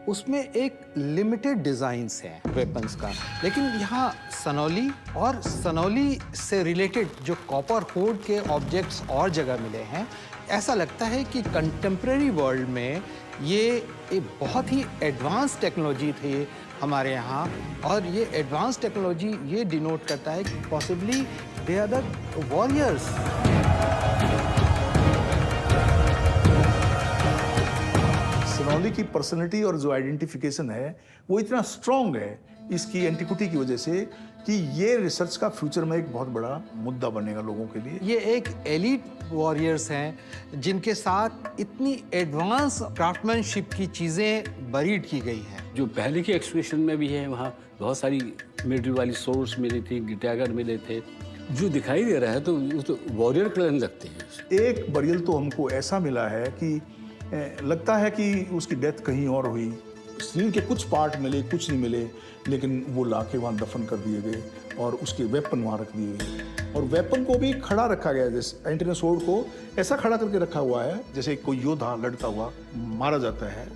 उसमें एक लिमिटेड डिज़ाइंस हैं वेपन्स का। लेकिन यहाँ सनौली और सनौली से रिलेटेड जो कॉपर होड के ऑब्जेक्ट्स और जगह मिले हैं, ऐसा लगता है कि कंटेम्प्रेरी वर्ल्ड में ये एक बहुत ही एडवांस टेक्नोलॉजी थी हमारे यहाँ, और ये एडवांस टेक्नोलॉजी ये डिनोट करता है कि possibly they are the warriors. Sanauli की पर्सनैलिटी और जो आइडेंटिफिकेशन है वो इतना स्ट्रॉन्ग है इसकी एंटिक्विटी की वजह से कि ये रिसर्च का फ्यूचर में एक बहुत बड़ा मुद्दा बनेगा लोगों के लिए। ये एक एलीट वॉरियर्स हैं जिनके साथ इतनी एडवांस क्राफ्टमैनशिप की चीज़ें बरीड की गई हैं। जो पहले के एक्सप्रेशन में भी है, वहाँ बहुत सारी मिलिट्री वाली सोर्स मिली थी, गिटागर मिले थे। जो दिखाई दे रहा है तो वो तो वॉरियर क्लन लगते हैं। एक बरियल तो हमको ऐसा मिला है कि लगता है कि उसकी डेथ कहीं और हुई। शरीर के कुछ पार्ट मिले, कुछ नहीं मिले, लेकिन वो लाके वहाँ दफन कर दिए गए और उसके वेपन वहाँ रख दिए गए। और वेपन को भी खड़ा रखा गया, जैसे एंटीना सोर्ड को ऐसा खड़ा करके रखा हुआ है जैसे कोई योद्धा लड़ता हुआ मारा जाता है।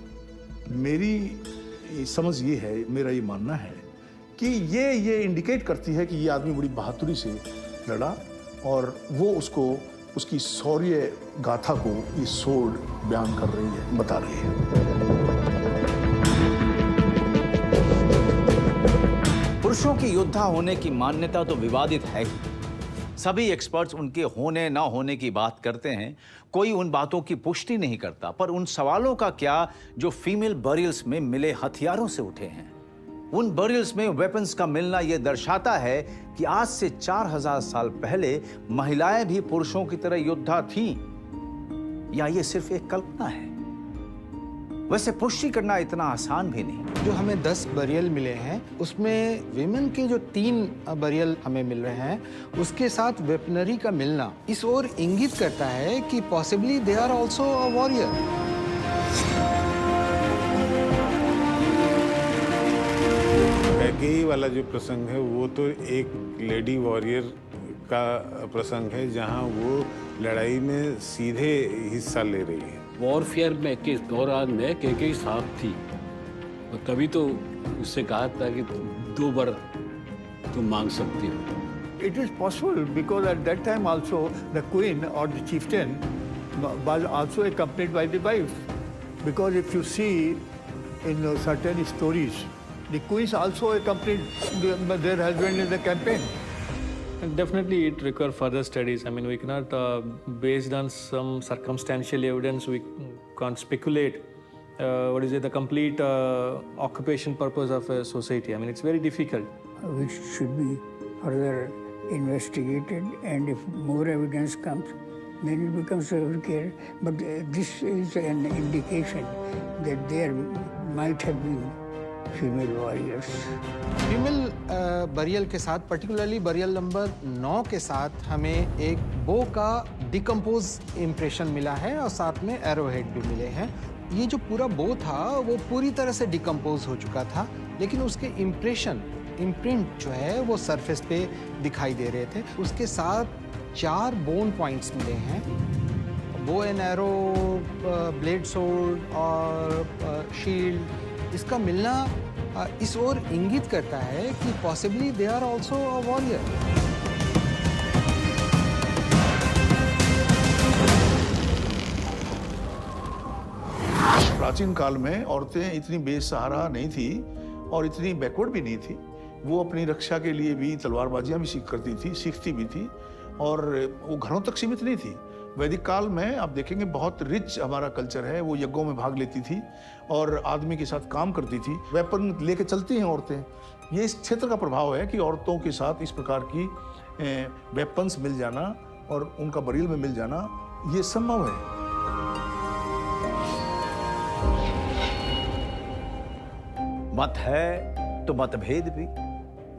मेरी समझ ये है, मेरा ये मानना है कि ये इंडिकेट करती है कि ये आदमी बड़ी बहादुरी से लड़ा और वो उसको उसकी शौर्य गाथा को ये सोर्ड बयान कर रही है, बता रही है। पुरुषों की योद्धा होने की मान्यता तो विवादित है ही। सभी एक्सपर्ट्स उनके होने ना होने की बात करते हैं, कोई उन बातों की पुष्टि नहीं करता। पर उन सवालों का क्या जो फीमेल बरियल्स में मिले हथियारों से उठे हैं? उन बरियल्स में वेपन्स का मिलना यह दर्शाता है कि आज से 4000 साल पहले महिलाएं भी पुरुषों की तरह योद्धा थीं, या ये सिर्फ एक कल्पना है? वैसे पुष्टि करना इतना आसान भी नहीं। जो हमें 10 बरियल मिले हैं उसमें विमेन के जो 3 बरियल हमें मिल रहे हैं, उसके साथ वेपनरी का मिलना इस ओर इंगित करता है कि possibly they are also a warrior. Kaikeyi वाला जो प्रसंग है वो तो एक लेडी वॉरियर का प्रसंग है जहां वो लड़ाई में सीधे हिस्सा ले रही है। वॉरफेयर में के दौरान में कैकेयी साथ थी, और तभी तो उससे कहा था कि 2 बर तुम मांग सकती हो। It is possible because at that time also the queen or the chieftain was also accompanied by the wife. Because if you see in certain stories, the queens also accompanied their husband in the campaign. And definitely it requires further studies. I mean, we cannot, based on some circumstantial evidence, we can't speculate the complete occupation purpose of a society. I mean, it's very difficult. Which should be further investigated, and if more evidence comes, then it becomes fabricated. But this is an indication that there might have been female warriors. Female burial के साथ, particularly burial number 9 के साथ, हमें एक बो का decompose impression मिला है और साथ में एरो हेड भी मिले हैं। ये जो पूरा बो था वो पूरी तरह से डिकम्पोज हो चुका था, लेकिन उसके इम्प्रिंट जो है वो सरफेस पे दिखाई दे रहे थे। उसके साथ 4 बोन पॉइंट्स मिले हैं। Bow and arrow, blade sword और शील्ड, इसका मिलना इस ओर इंगित करता है कि possibly they are also a warrior. प्राचीन काल में औरतें इतनी बेसहारा नहीं थी और इतनी बैकवर्ड भी नहीं थी, वो अपनी रक्षा के लिए भी तलवारबाजियां भी सीखती भी थी और वो घरों तक सीमित नहीं थी। वैदिक काल में आप देखेंगे बहुत रिच हमारा कल्चर है, वो यज्ञों में भाग लेती थी और आदमी के साथ काम करती थी, वेपन लेके चलती हैं औरतें। ये इस क्षेत्र का प्रभाव है कि औरतों के साथ इस प्रकार की वेपन्स मिल जाना और उनका बरील में मिल जाना ये संभव है। मत है तो मतभेद भी,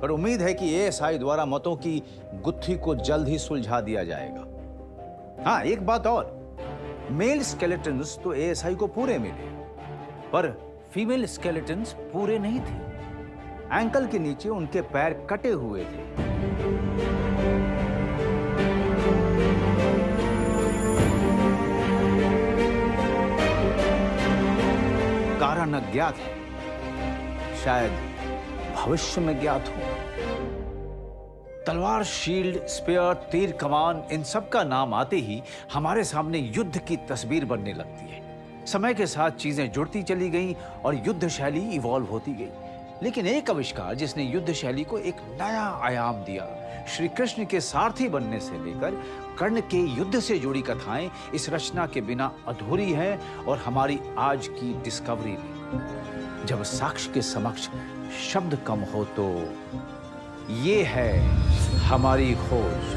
पर उम्मीद है कि एएसआई द्वारा मतों की गुत्थी को जल्द ही सुलझा दिया जाएगा। हाँ, एक बात और, मेल स्केलेटन्स तो एएसआई को पूरे मिले, पर फीमेल स्केलेटन्स पूरे नहीं थे। एंकल के नीचे उनके पैर कटे हुए थे। कारण अज्ञात है, शायद भविष्य में ज्ञात हो। तलवार, शील्ड, स्पेयर, तीर, कमान, इन सब का नाम आते ही हमारे सामने युद्ध की तस्वीर बनने लगती है। समय के साथ चीजें जुड़ती चली गईं और युद्ध शैली इवॉल्व होती गई। लेकिन एक आविष्कार जिसने युद्ध शैली को एक नया आयाम दिया, श्री कृष्ण के सारथी बनने से लेकर कर्ण के युद्ध से जुड़ी कथाएं इस रचना के बिना अधूरी है और हमारी आज की डिस्कवरी भी। जब साक्ष्य के समक्ष शब्द कम हो तो ये है हमारी खोज,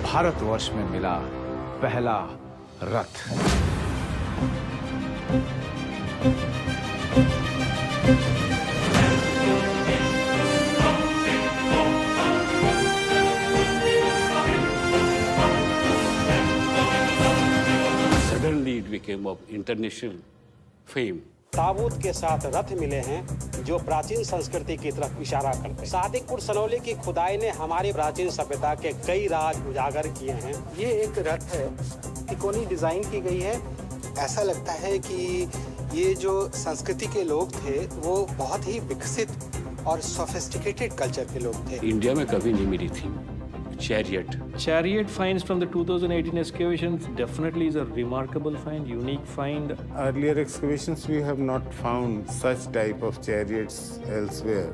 भारतवर्ष में मिला पहला रथ। Suddenly it became of international fame. ताबूत के साथ रथ मिले हैं जो प्राचीन संस्कृति की तरफ इशारा करते हैं। सादिकपुर सनौली की खुदाई ने हमारी प्राचीन सभ्यता के कई राज उजागर किए हैं। ये एक रथ है, तिकोनी डिजाइन की गई है। ऐसा लगता है कि ये जो संस्कृति के लोग थे वो बहुत ही विकसित और सोफिस्टिकेटेड कल्चर के लोग थे। इंडिया में कभी नहीं मिली थी Chariot finds from the 2018 excavations definitely is a remarkable find, unique find. Earlier excavations we have not found such type of chariots elsewhere.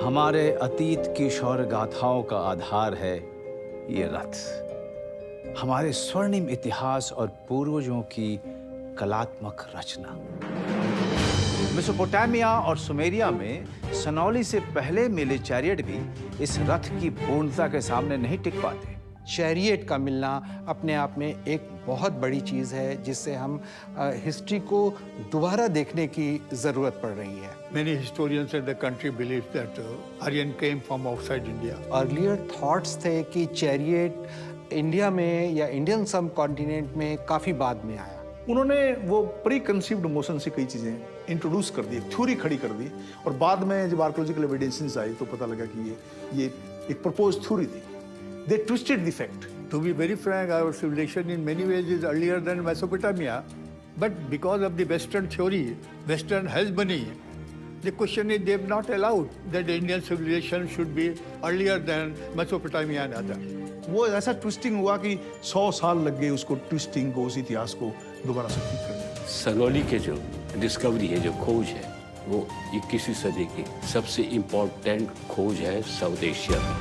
हमारे अतीत की शौर्य गाथाओं का आधार है ये रथ। हमारे स्वर्णिम इतिहास और पूर्वजों की कलात्मक रचना। मेसोपोटामिया और सुमेरिया में सनौली से पहले मिले चैरियट भी इस रथ की पूर्णता के सामने नहीं टिक पाते। चैरियट का मिलना अपने आप में एक बहुत बड़ी चीज़ है जिससे हम हिस्ट्री को दोबारा देखने की ज़रूरत पड़ रही है। Many historians in the country believe that Aryan came from outside India. Earlier thoughts थे कि चैरियट इंडिया में या इंडियन सब कॉन्टिनेंट में काफ़ी बाद में आया। उन्होंने वो प्री कंसीव्ड नोशन से कई चीजें इंट्रोड्यूस कर दी, थ्योरी खड़ी कर दी और बाद में जब आर्कियोलॉजिकल एविडेंसेस आई तो पता लगा कि ये एक प्रपोज थ्योरी थी। They twisted the fact. To be very frank, our civilization in many ways is earlier than Mesopotamia, but because of the Western theory, Western has money. The question is they have not allowed that the Indian civilization should be earlier than Mesopotamia and others. वो ऐसा twisting हुआ कि 100 साल लग गए उसको twisting को, उस इतिहास को दोबारा से ठीक करने। सनौली के जो डिस्कवरी है, जो खोज है, वो 21वीं सदी की सबसे इम्पोर्टेंट खोज है साउथ एशिया में।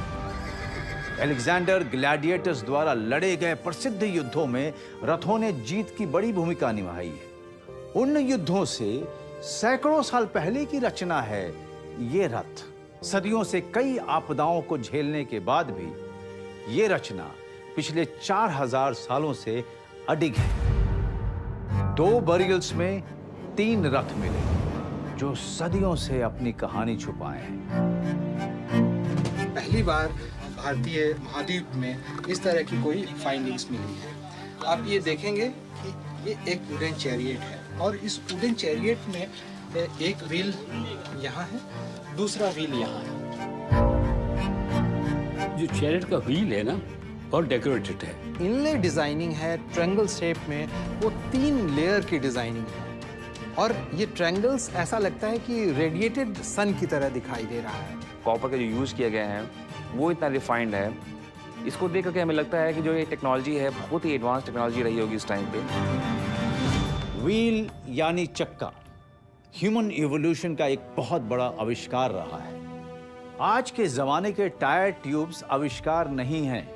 अलेक्जेंडर ग्लैडिएटर्स द्वारा लड़े गए प्रसिद्ध युद्धों में रथों ने जीत की बड़ी भूमिका निभाई है। उन युद्धों से सैकड़ों साल पहले की रचना है ये रथ। सदियों से कई आपदाओं को झेलने के बाद भी ये रचना पिछले 4000 सालों से अडिग है। 2 बरियल्स में 3 रथ मिले जो सदियों से अपनी कहानी छुपाए हैं। पहली बार भारतीय महाद्वीप में इस तरह की कोई फाइंडिंग्स मिली है। आप ये देखेंगे कि ये एक वुडन चैरियट है और इस वुडन चैरियट में एक व्हील यहाँ है, दूसरा व्हील यहाँ है। जो चैरियट का व्हील है ना, और डेकोरेटेड है। इनले डिजाइनिंग है, ट्रायंगल शेप में, वो 3 लेयर की डिजाइनिंग है और ये ट्रायंगल्स ऐसा लगता है कि रेडिएटेड सन की तरह दिखाई दे रहा है। कॉपर का जो यूज़ किया गया है वो इतना रिफाइंड है, इसको देख करके हमें लगता है कि जो ये टेक्नोलॉजी है बहुत ही एडवांस टेक्नोलॉजी रही होगी इस टाइम पे। व्हील यानी चक्का, ह्यूमन इवोल्यूशन का एक बहुत बड़ा आविष्कार रहा है। आज के जमाने के टायर ट्यूब्स आविष्कार नहीं हैं,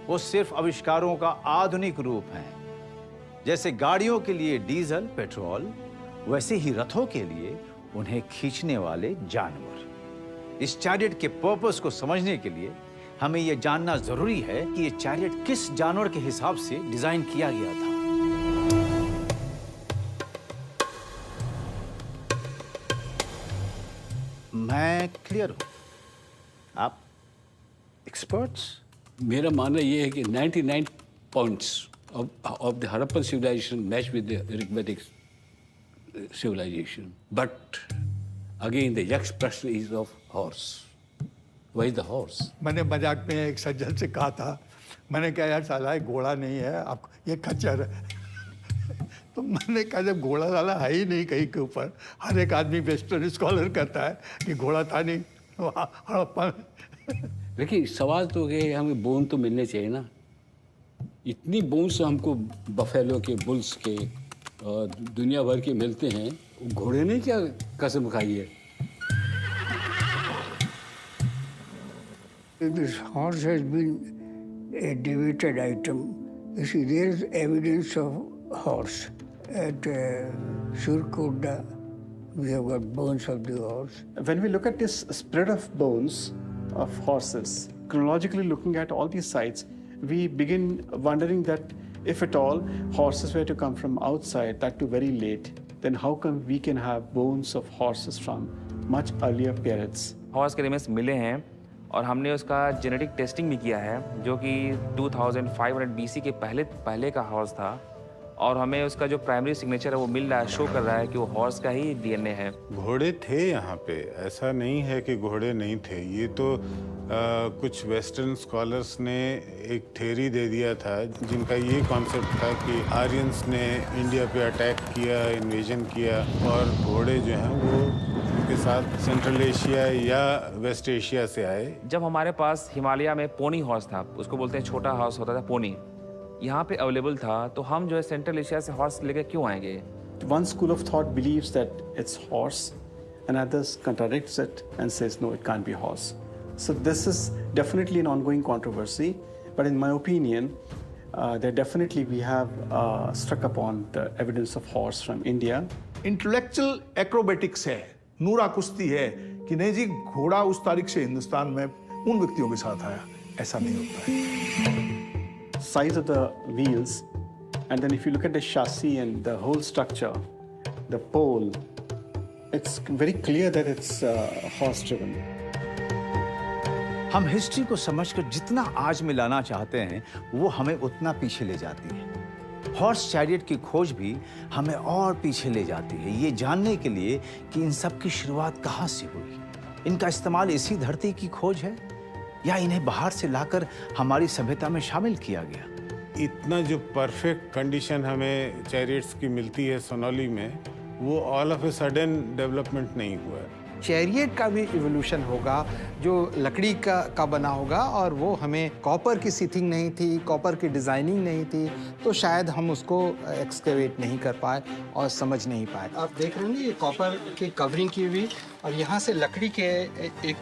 वो सिर्फ आविष्कारों का आधुनिक रूप हैं। जैसे गाड़ियों के लिए डीजल, पेट्रोल, वैसे ही रथों के लिए उन्हें खींचने वाले जानवर। इस चैरियट के पर्पस को समझने के लिए हमें यह जानना जरूरी है कि यह चैरियट किस जानवर के हिसाब से डिजाइन किया गया था। मैं क्लियर हूं, आप एक्सपर्ट्स? मेरा मानना ये है कि 99 points of the Harappan civilization match with the Rigvedic civilization. But again, the next question is of horse. Why the horse? मैंने मजाक में एक सज्जन से कहा था, मैंने कहा यार साला ये घोड़ा नहीं है, आप ये खच्चर है। तो मैंने कहा जब घोड़ा साला है ही नहीं कहीं के ऊपर, हर एक आदमी वेस्टर्न स्कॉलर करता है कि घोड़ा था नहीं हड़प्पा। लेकिन सवाल तो है, हमें बोन तो मिलने चाहिए ना। इतनी बोन्स हमको बफेलो के, बुल्स के और दुनिया भर के मिलते हैं, घोड़े ने क्या कसम खाई है? This horse has been a debated item. You see, there is evidence of horse. At Surkota, we have got bones of the horse. When we look at this spread of bones of horses, chronologically looking at all these sites, we begin wondering that if at all horses were to come from outside, that too very late, then how come we can have bones of horses from much earlier periods? Horse के remains मिले हैं और हमने उसका genetic testing भी किया है, जो कि 2500 BC के पहले का हॉर्स था, और हमें उसका जो प्राइमरी सिग्नेचर है वो मिल रहा है, शो कर रहा है कि वो हॉर्स का ही डीएनए है। घोड़े थे यहाँ पे, ऐसा नहीं है कि घोड़े नहीं थे। ये तो कुछ वेस्टर्न स्कॉलर्स ने एक थ्योरी दे दिया था, जिनका ये कॉन्सेप्ट था कि आर्यंस ने इंडिया पे अटैक किया, इन्वेजन किया, और घोड़े जो हैं वो उनके साथ सेंट्रल एशिया या वेस्ट एशिया से आए। जब हमारे पास हिमालय में पोनी हॉर्स था, उसको बोलते हैं छोटा हॉर्स होता था पोनी, यहाँ पे अवेलेबल था, तो हम जो है सेंट्रल एशिया से हॉर्स लेकर क्यों आएंगे? One school of thought believes that it's horse, and others contradicts it and says no, it can't be horse. So this is definitely an ongoing controversy, but in my opinion, there definitely we have struck upon the evidence of horse from India. Intellectual acrobatics है, नूरा कुश्ती है कि नहीं जी घोड़ा उस तारीख से हिंदुस्तान में उन व्यक्तियों के साथ आया, ऐसा नहीं होता है। Size of the wheels, and then if you look at the chassis and the whole structure, the pole, it's very clear that it's horse driven. हम हिस्ट्री को समझकर जितना आज में लाना चाहते हैं, वो हमें उतना पीछे ले जाती है। हॉर्स चैरियट की खोज भी हमें और पीछे ले जाती है, ये जानने के लिए कि इन सब की शुरुआत कहाँ से हुई। इनका इस्तेमाल इसी धरती की खोज है या इन्हें बाहर से लाकर हमारी सभ्यता में शामिल किया गया? इतना जो परफेक्ट कंडीशन हमें चैरियट्स की मिलती है सोनौली में, वो all of a sudden development नहीं हुआ है। चैरियट का भी इवोल्यूशन होगा जो लकड़ी का बना होगा, और वो हमें कॉपर की सीथिंग नहीं थी, कॉपर की डिज़ाइनिंग नहीं थी, तो शायद हम उसको एक्सकेवेट नहीं कर पाए और समझ नहीं पाए। आप देख रहे हैं ये कॉपर की कवरिंग की हुई, और यहाँ से लकड़ी के एक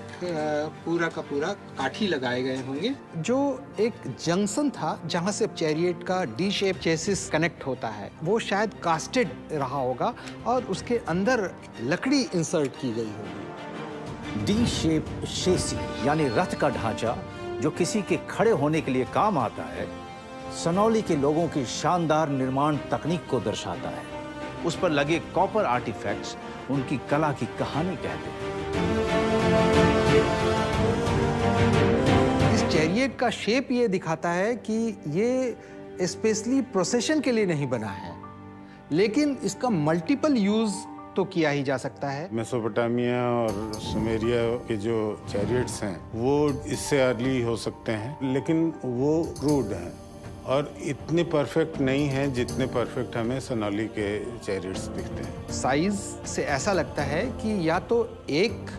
पूरा का पूरा काठी लगाए गए होंगे, जो एक जंक्शन था जहाँ से चैरियट का डी शेप चेसिस कनेक्ट होता है, वो शायद कास्टेड रहा होगा और उसके अंदर लकड़ी इंसर्ट की गई होगी। डी शेप शेसी यानी रथ का ढांचा जो किसी के खड़े होने के लिए काम आता है, सनौली के लोगों की शानदार निर्माण तकनीक को दर्शाता है। उस पर लगे कॉपर आर्टिफैक्ट्स उनकी कला की कहानी कहते हैं। इस चैरियट का शेप ये दिखाता है कि ये स्पेशली प्रोसेशन के लिए नहीं बना है, लेकिन इसका मल्टीपल यूज तो किया ही जा सकता है। मेसोपोटामिया और सुमेरिया के जो चैरियट्स हैं वो इससे अर्ली हो सकते हैं, लेकिन वो क्रूड हैं और इतने परफेक्ट नहीं हैं जितने परफेक्ट हमें सनौली के चैरियट्स दिखते हैं। साइज से ऐसा लगता है कि या तो एक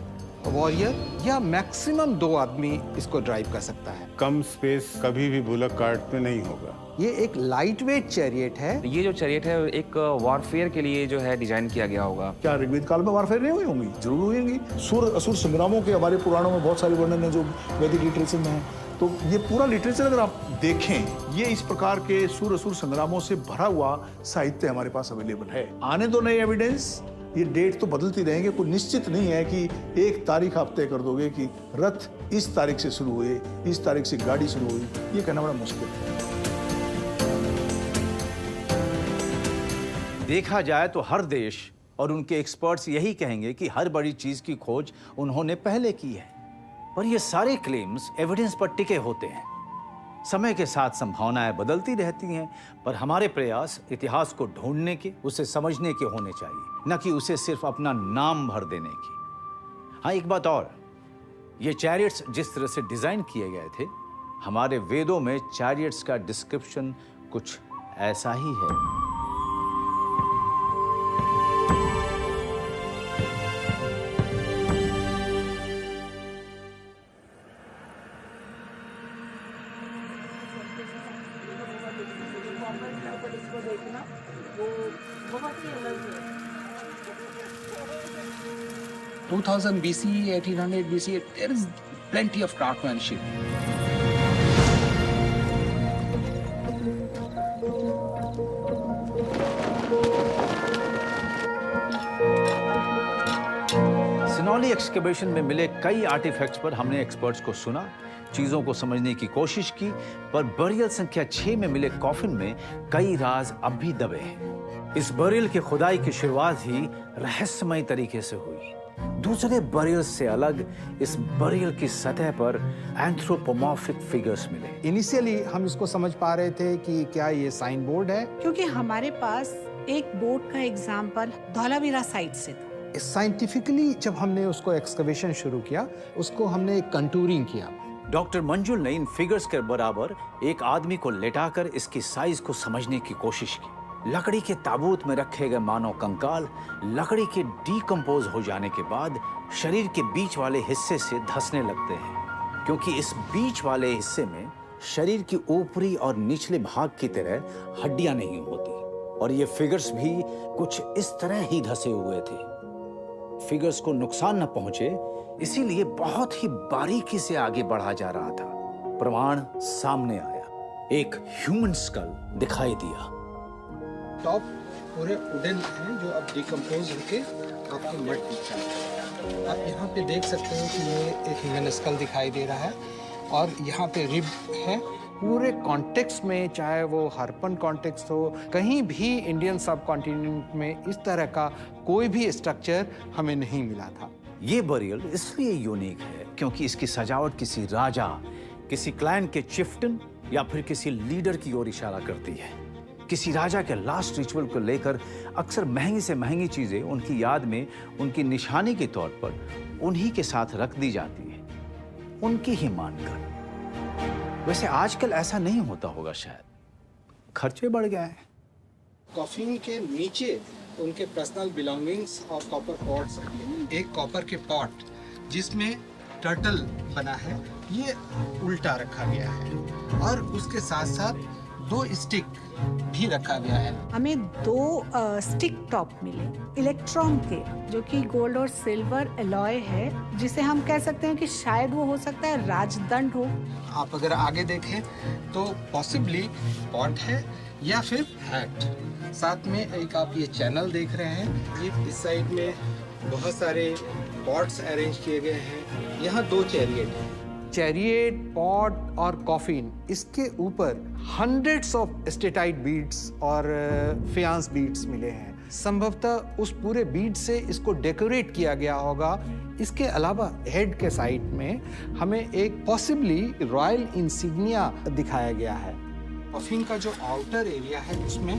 वॉरियर या मैक्सिमम 2 आदमी इसको ड्राइव कर सकता है। कम स्पेस कभी भी बुलक कार्ट में नहीं होगा। ये एक लाइट वेट चैरियट है। ये जो चैरियट है एक वॉरफेयर के लिए जो है डिजाइन किया गया होगा। क्या ऋग्वेद काल में वारफेयर नहीं हुई होंगी? जरूर हुई होंगी। सुर असुर संग्रामों के हमारे पुराणों में बहुत सारे वर्णन है जो वैदिक लिटरेचर में है। तो ये पूरा लिटरेचर अगर आप देखें, ये इस प्रकार के सुर असुर संग्रामों से भरा हुआ साहित्य हमारे पास अवेलेबल है। आने दो नए एविडेंस, ये डेट तो बदलती रहेंगे, कोई निश्चित नहीं है कि एक तारीख आप तय कर दोगे कि रथ इस तारीख से शुरू हुए, इस तारीख से गाड़ी शुरू हुई, ये कहना बड़ा मुश्किल है। देखा जाए तो हर देश और उनके एक्सपर्ट्स यही कहेंगे कि हर बड़ी चीज की खोज उन्होंने पहले की है, पर ये सारे क्लेम्स एविडेंस पर टिके होते हैं। समय के साथ संभावनाएं बदलती रहती हैं, पर हमारे प्रयास इतिहास को ढूंढने के, उसे समझने के होने चाहिए, न कि उसे सिर्फ अपना नाम भर देने की। हाँ, एक बात और, ये चैरियट्स जिस तरह से डिजाइन किए गए थे, हमारे वेदों में चैरियट्स का डिस्क्रिप्शन कुछ ऐसा ही है। Two 2000 BC, 1800 BC, there is plenty of craftsmanship. Sinauli excavation में मिले कई आर्टिफैक्ट्स पर हमने एक्सपर्ट्स को सुना, चीजों को समझने की कोशिश की, पर बरियल संख्या 6 में मिले कॉफिन में कई राज अब भी दबे हैं। इस बरियल की खुदाई की शुरुआत ही रहस्यमय तरीके से हुई। दूसरे बरियल से अलग इस बरियल की सतह पर एंथ्रोपोमॉर्फिक फिगर्स मिले। इनिशियली हम इसको समझ पा रहे थे कि क्या ये साइन बोर्ड है, क्योंकि हमारे पास एक बोर्ड का एग्जाम्पल धौलावीरा साइट से था। साइंटिफिकली जब हमने उसको एक्सकवेशन शुरू किया, उसको हमने कंटूरिंग किया। डॉक्टर मंजुल ने इन फिगर्स के बराबर एक आदमी को लेटाकर इसकी साइज को समझने की कोशिश की। लकड़ी के ताबूत में रखे गए मानव कंकाल लकड़ी के डीकम्पोज हो जाने के बाद शरीर के बीच वाले हिस्से से धंसने लगते हैं, क्योंकि इस बीच वाले हिस्से में शरीर की ऊपरी और निचले भाग की तरह हड्डियां नहीं होती, और ये फिगर्स भी कुछ इस तरह ही धंसे हुए थे। फिगर्स को नुकसान न पहुंचे, इसीलिए बहुत ही बारीकी से आगे बढ़ा जा रहा था। प्रमाण सामने आया, एक ह्यूमन स्कल दिखाई दिया। टॉप पूरे वुडन हैं जो अब डिकम्पोज होके आपको मड दिखता है। आप यहाँ पे देख सकते हो कि ये एक ह्यूमन स्कल दिखाई दे रहा है, और यहाँ पे रिब है। पूरे कॉन्टेक्स्ट में, चाहे वो हरपन कॉन्टेक्स्ट हो, कहीं भी इंडियन सब कॉन्टिनेंट में इस तरह का कोई भी स्ट्रक्चर हमें नहीं मिला था। ये बरियल इसलिए यूनिक है क्योंकि इसकी सजावट किसी राजा, किसी क्लैन के चिफ्टन या फिर किसी लीडर की ओर इशारा करती है। किसी राजा के लास्ट रिचुअल को लेकर अक्सर महंगी से महंगी चीजें उनकी याद में उनकी निशानी के तौर पर उन्हीं के साथ रख दी जाती है, उनकी ही मानकर। वैसे आजकल ऐसा नहीं होता होगा, शायद खर्चे बढ़ गए हैं। कॉफिन के नीचे उनके पर्सनल बिलोंगिंग्स और कॉपर पॉट्स हैं। एक कॉपर के पॉट जिसमें टर्टल बना है, ये उल्टा रखा गया है, और उसके साथ साथ 2 स्टिक भी रखा गया है। हमें 2 स्टिक टॉप मिले इलेक्ट्रॉन के, जो कि गोल्ड और सिल्वर एलॉय है, जिसे हम कह सकते हैं कि शायद वो हो सकता है राजदंड हो। आप अगर आगे देखें तो पॉसिबली पॉट है या फिर हैट। साथ में एक आप ये चैनल देख रहे हैं, ये इस साइड में बहुत सारे पॉट्स अरेंज किए गए हैं। यहाँ 2 चैरियट हैं। चैरियट, पॉट और कॉफिन, इसके ऊपर हंड्रेड्स ऑफ स्टेटाइट बीड्स और फियांस बीड्स मिले हैं। संभवतः उस पूरे बीड से इसको डेकोरेट किया गया होगा। इसके अलावा हेड के साइड में हमें एक पॉसिबली रॉयल इंसिग्निया दिखाया गया है। कॉफिन का जो आउटर एरिया है, उसमें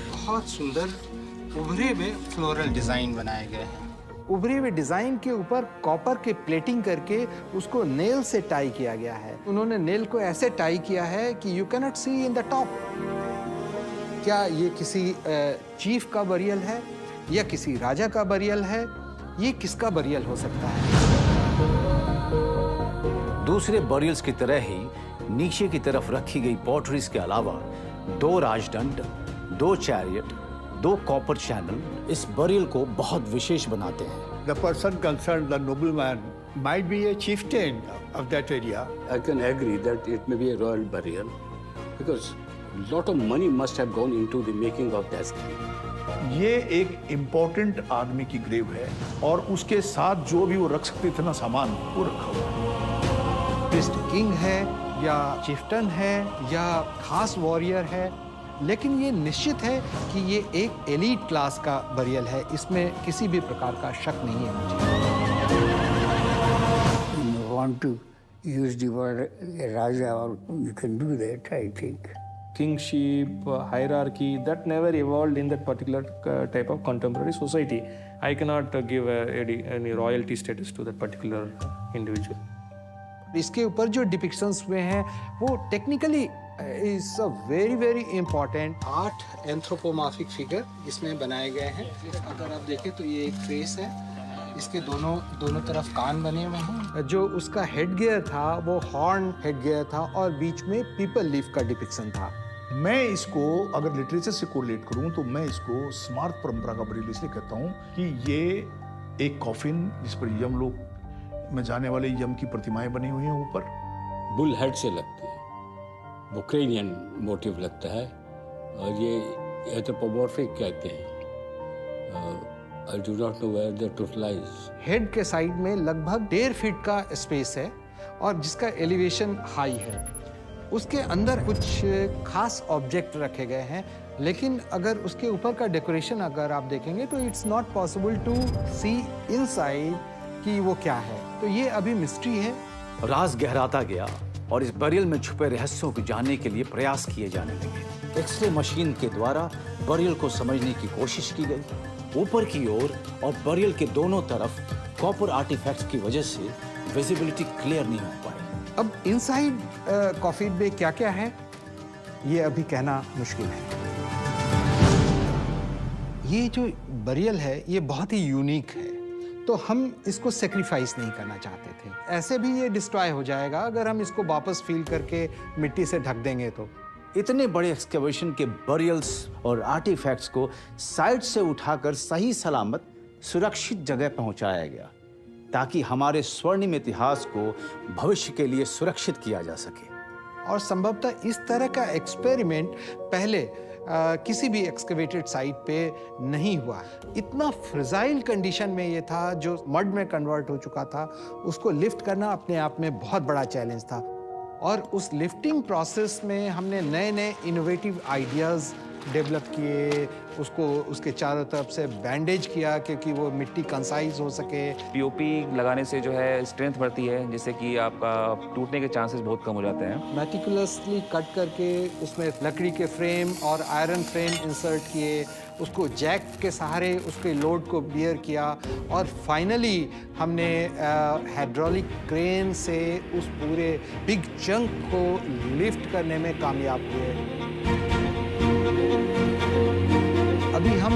बहुत सुंदर उभरे हुए फ्लोरल डिजाइन बनाए गए हैं। उभरे हुए डिजाइन के ऊपर कॉपर के प्लेटिंग करके उसको नेल से टाई किया गया है। उन्होंने नेल को ऐसे टाई किया है कि you cannot see in the top. क्या ये किसी चीफ का बरियल है या किसी राजा का बरियल है? ये किसका बरियल हो सकता है? दूसरे बरियल्स की तरह ही नीचे की तरफ रखी गई पॉटरीज के अलावा 2 राजदंड, 2 चैरियट, 2 कॉपर चैनल इस बरियल को बहुत विशेष बनाते हैं। The person concerned, the nobleman, might be a chieftain of that area. I can agree that it may be a royal burial because a lot of money must have gone into the making of that grave. ये एक important आदमी की grave है और उसके साथ जो भी वो रख सकते थे ना सामान, वो रखा हुआ है। प्रीस्ट किंग है या चिफ्टन है या खास वॉरियर है, लेकिन ये निश्चित है कि ये एक एलीट क्लास का बरियल है, इसमें किसी भी प्रकार का शक नहीं है मुझे। You want to use the word Raja, or you can do that, I think. Kingship, hierarchy, that never evolved in that particular type of contemporary society. I cannot give any royalty status to that particular individual. इसके ऊपर जो depictions हुए हैं वो technically is a very very important 8 anthropomorphic figure इसमें बनाए गए हैं। अगर आप देखें तो ये एक फेस है, इसके दोनों तरफ कान बने हुए हैं। जो उसका हेड गियर था वो हॉर्न हेड गियर था और बीच में पीपल लीफ का डिपिक्शन था। मैं इसको अगर लिटरेचर से कोरिलेट करूं तो मैं इसको स्मार्त परंपरा का बरियल इसलिए कहता हूं कि ये एक कॉफिन जिस पर यमलोक में जाने वाले यम की प्रतिमाएं बनी हुई हैं ऊपर, बुल हेड से लगती है, वो क्रेनियन मोटिव लगता है और ये एंथ्रोपोमॉर्फिक कहते हैं। I do not know where the truth lies. Head के साइड में लगभग 1.5 फीट का स्पेस है और जिसका एलिवेशन हाई है। उसके अंदर कुछ खास ऑब्जेक्ट रखे गए हैं, लेकिन अगर उसके ऊपर का डेकोरेशन अगर आप देखेंगे तो it's not possible to see inside कि वो क्या है। तो ये अभी मिस्ट्री है। राज गहराता गया और इस बरियल में छुपे रहस्यों को जानने के लिए प्रयास किए जाने लगे। एक्सरे मशीन के द्वारा बरियल को समझने की कोशिश की गई। ऊपर की ओर और बरियल के दोनों तरफ कॉपर आर्टिफैक्ट्स की वजह से विजिबिलिटी क्लियर नहीं हो पाई। अब इनसाइड कॉफिन में क्या क्या है ये अभी कहना मुश्किल है। ये जो बरियल है ये बहुत ही यूनिक है, तो हम इसको सेक्रीफाइस नहीं करना चाहते थे। ऐसे भी ये डिस्ट्रॉय हो जाएगा अगर हम इसको वापस फील करके मिट्टी से ढक देंगे तो। इतने बड़े एक्सकेवेशन के बरियल्स और आर्टिफैक्ट्स को साइट से उठाकर सही सलामत सुरक्षित जगह पहुंचाया गया ताकि हमारे स्वर्णिम इतिहास को भविष्य के लिए सुरक्षित किया जा सके। और संभवतः इस तरह का एक्सपेरिमेंट पहले किसी भी एक्सकेवेटेड साइट पे नहीं हुआ। इतना फ्रेजाइल कंडीशन में ये था, जो मड में कन्वर्ट हो चुका था, उसको लिफ्ट करना अपने आप में बहुत बड़ा चैलेंज था। और उस लिफ्टिंग प्रोसेस में हमने नए नए इनोवेटिव आइडियाज़ डेवलप किए, उसको उसके चारों तरफ से बैंडेज किया क्योंकि वो मिट्टी कंसाइज हो सके। पीओपी लगाने से जो है स्ट्रेंथ बढ़ती है, जिससे कि आपका टूटने के चांसेस बहुत कम हो जाते हैं। मेटिकुलसली कट करके उसमें लकड़ी के फ्रेम और आयरन फ्रेम इंसर्ट किए, उसको जैक के सहारे उसके लोड को बियर किया और फाइनली हमने हाइड्रोलिक क्रेन से उस पूरे बिग चंक को लिफ्ट करने में कामयाब हुए। अभी हम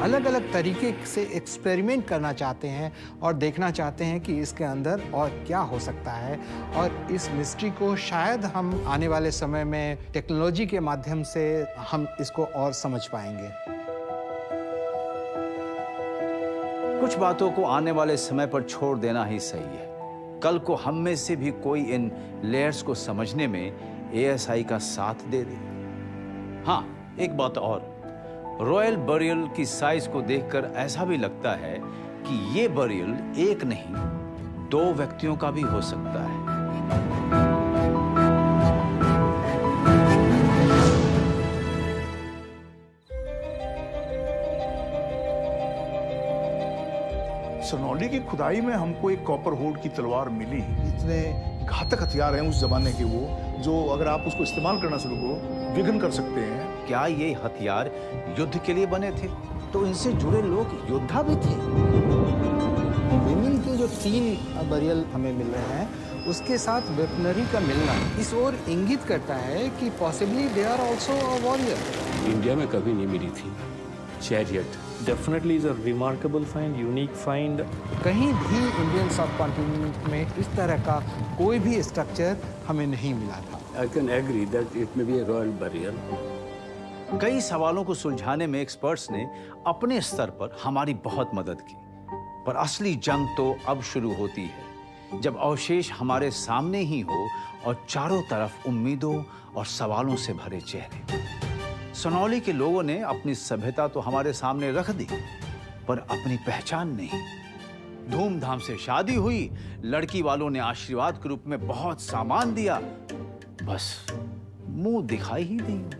अलग अलग तरीके से एक्सपेरिमेंट करना चाहते हैं और देखना चाहते हैं कि इसके अंदर और क्या हो सकता है, और इस मिस्ट्री को शायद हम आने वाले समय में टेक्नोलॉजी के माध्यम से हम इसको और समझ पाएंगे। कुछ बातों को आने वाले समय पर छोड़ देना ही सही है। कल को हम में से भी कोई इन लेयर्स को समझने में ASI का साथ दे दे। हाँ, एक बात और, रॉयल बरियल की साइज को देखकर ऐसा भी लगता है कि ये बरियल एक नहीं 2 व्यक्तियों का भी हो सकता है। सनौली की खुदाई में हमको एक कॉपर होड की तलवार मिली। इतने घातक हथियार हैं उस जमाने के वो, जो अगर आप उसको इस्तेमाल करना शुरू करो विघ्न कर सकते हैं। क्या ये हथियार युद्ध के लिए बने थे? तो इनसे जुड़े लोग योद्धा भी थे। विमेन के जो 3 बरियल हमें मिल रहे हैं उसके साथ वेपनरी का मिलना इस ओर इंगित करता है कि possibly they are also a warrior. India में कभी नहीं मिली थी chariot. Definitely is a remarkable find, unique find. कहीं भी इंडियन सब कॉन्टिनेंट में इस तरह का कोई भी स्ट्रक्चर हमें नहीं मिला था। I can agree that it may be a royal burial. कई सवालों को सुलझाने में एक्सपर्ट्स ने अपने स्तर पर हमारी बहुत मदद की, पर असली जंग तो अब शुरू होती है जब अवशेष हमारे सामने ही हो और चारों तरफ उम्मीदों और सवालों से भरे चेहरे। सनौली के लोगों ने अपनी सभ्यता तो हमारे सामने रख दी, पर अपनी पहचान नहीं। धूमधाम से शादी हुई, लड़की वालों ने आशीर्वाद के रूप में बहुत सामान दिया, बस मुंह दिखाई ही नहीं हुई।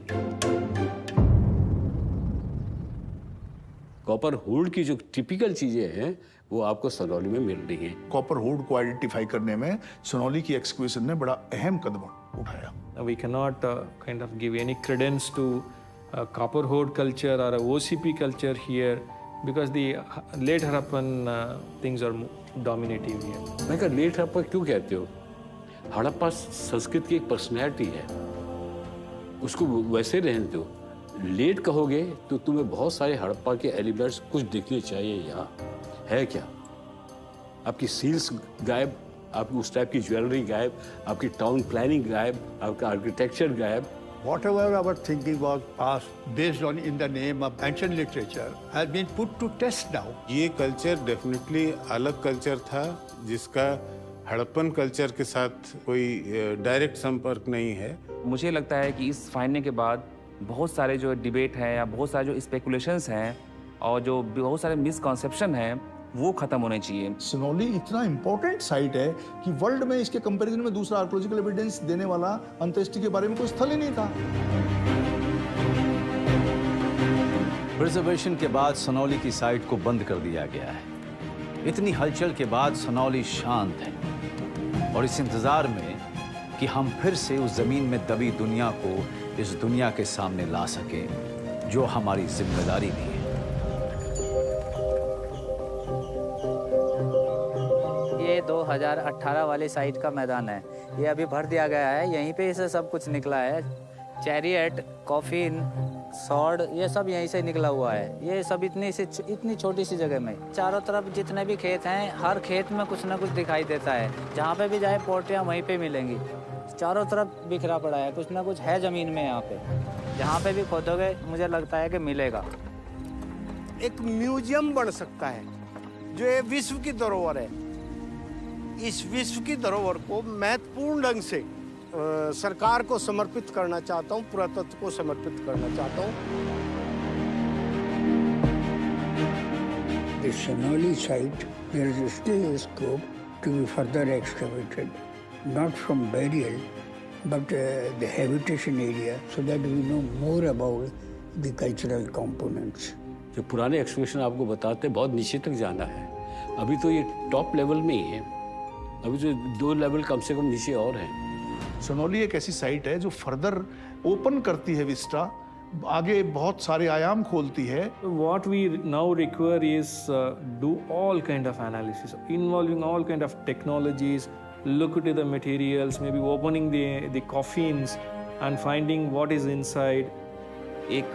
कॉपर होल्ड की जो टिपिकल चीजें हैं वो आपको सनौली में मिल रही हैं। कॉपर होल्ड को आइडेंटिफाई करने में सनौली की एक्सक्वेशन ने बड़ा अहम कदम उठाया। We cannot kind of give any credence to copper hoard culture or a OCP culture here because the late Harappan things are dominating here. मैं कहा लेट हड़प्पा क्यों कहते हो? हड़प्पा संस्कृत की एक पर्सनैलिटी है, उसको वैसे रहने दो। लेट कहोगे तो तुम्हें बहुत सारे हड़प्पा के एलिमेंट्स कुछ दिखने चाहिए। यहाँ है क्या? आपकी सील्स गायब, आपकी उस टाइप की ज्वेलरी गायब, आपकी टाउन प्लानिंग गायब, आपका आर्किटेक्चर गायब। Whatever our thinking was past based on in the name of ancient literature has been put to test now. ये कल्चर डेफिनेटली अलग कल्चर था जिसका हड़प्पन कल्चर के साथ कोई डायरेक्ट संपर्क नहीं है। मुझे लगता है कि इस फाइंडिंग के बाद बहुत सारे जो डिबेट हैं या बहुत सारे जो स्पेकुलेशंस हैं और जो बहुत सारे मिसकॉन्सेप्शन हैं वो खत्म होने चाहिए। सनौली इतना इम्पोर्टेंट साइट है कि वर्ल्ड में इसके कंपैरिजन में दूसरा आर्कियोलॉजिकल एविडेंस देने वाला अंत्येष्टि के बारे में कोई स्थल ही नहीं था। प्रिजर्वेशन के बाद सनौली की साइट को बंद कर दिया गया है। इतनी हलचल के बाद सनौली शांत है और इस इंतजार में कि हम फिर से उस जमीन में दबी दुनिया को इस दुनिया के सामने ला सके, जो हमारी जिम्मेदारी भी है। ये 2018 वाली साइट का मैदान है, ये अभी भर दिया गया है। यहीं पे इसे सब कुछ निकला है, चैरियट, कॉफिन, सॉर्ड, ये सब यहीं से निकला हुआ है। ये सब इतनी छोटी सी जगह में, चारों तरफ जितने भी खेत हैं, हर खेत में कुछ ना कुछ दिखाई देता है। जहाँ पे भी जाए पोर्टियाँ वहीं पे मिलेंगी। चारों तरफ बिखरा पड़ा है, कुछ ना कुछ है ज़मीन में। यहाँ पे जहाँ पे भी खोदोगे मुझे लगता है कि मिलेगा। एक म्यूजियम बन सकता है जो ये विश्व की धरोहर है। इस विश्व की धरोहर को महत्वपूर्ण ढंग से सरकार को समर्पित करना चाहता हूँ, पुरातत्व को समर्पित करना चाहता हूँ। The Sonoli site, there is still a scope to be further excavated, not from burial, but the habitation area, so that we know more about the cultural components. जो पुराने एक्सकवेशन आपको बताते हैं बहुत नीचे तक जाना है। अभी तो ये टॉप लेवल में ही है, अभी जो 2 लेवल कम से कम नीचे और हैं। सनौली एक ऐसी साइट है जो फर्दर ओपन करती है विस्टा, आगे बहुत सारे आयाम खोलती है। What we now require is do all kind of analysis involving all kind of technologies, look into the materials, maybe opening the coffins and finding what is inside. एक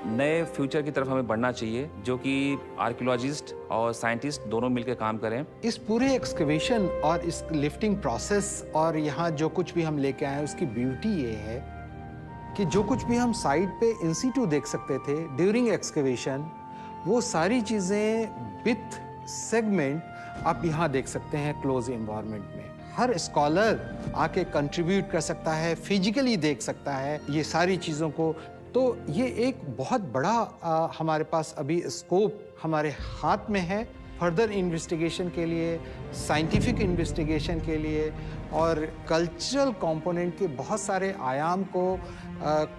नए फ्यूचर की तरफ हमें बढ़ना चाहिए जो कि आर्कियोलॉजिस्ट और साइंटिस्ट दोनों मिलकर काम करें। इस पूरे एक्सकवेशन और इस लिफ्टिंग प्रोसेस और यहाँ जो कुछ भी हम लेके आए हैं उसकी ब्यूटी ये है कि जो कुछ भी हम साइट पे इन सीटू देख सकते थे ड्यूरिंग एक्सकवेशन, वो सारी चीज़ें विथ सेगमेंट आप यहाँ देख सकते हैं क्लोज एनवायरनमेंट में। हर स्कॉलर आके कंट्रीब्यूट कर सकता है, फिजिकली देख सकता है ये सारी चीज़ों को। तो ये एक बहुत बड़ा हमारे पास अभी स्कोप हमारे हाथ में है फर्दर इन्वेस्टिगेशन के लिए, साइंटिफिक इन्वेस्टिगेशन के लिए और कल्चरल कंपोनेंट के बहुत सारे आयाम को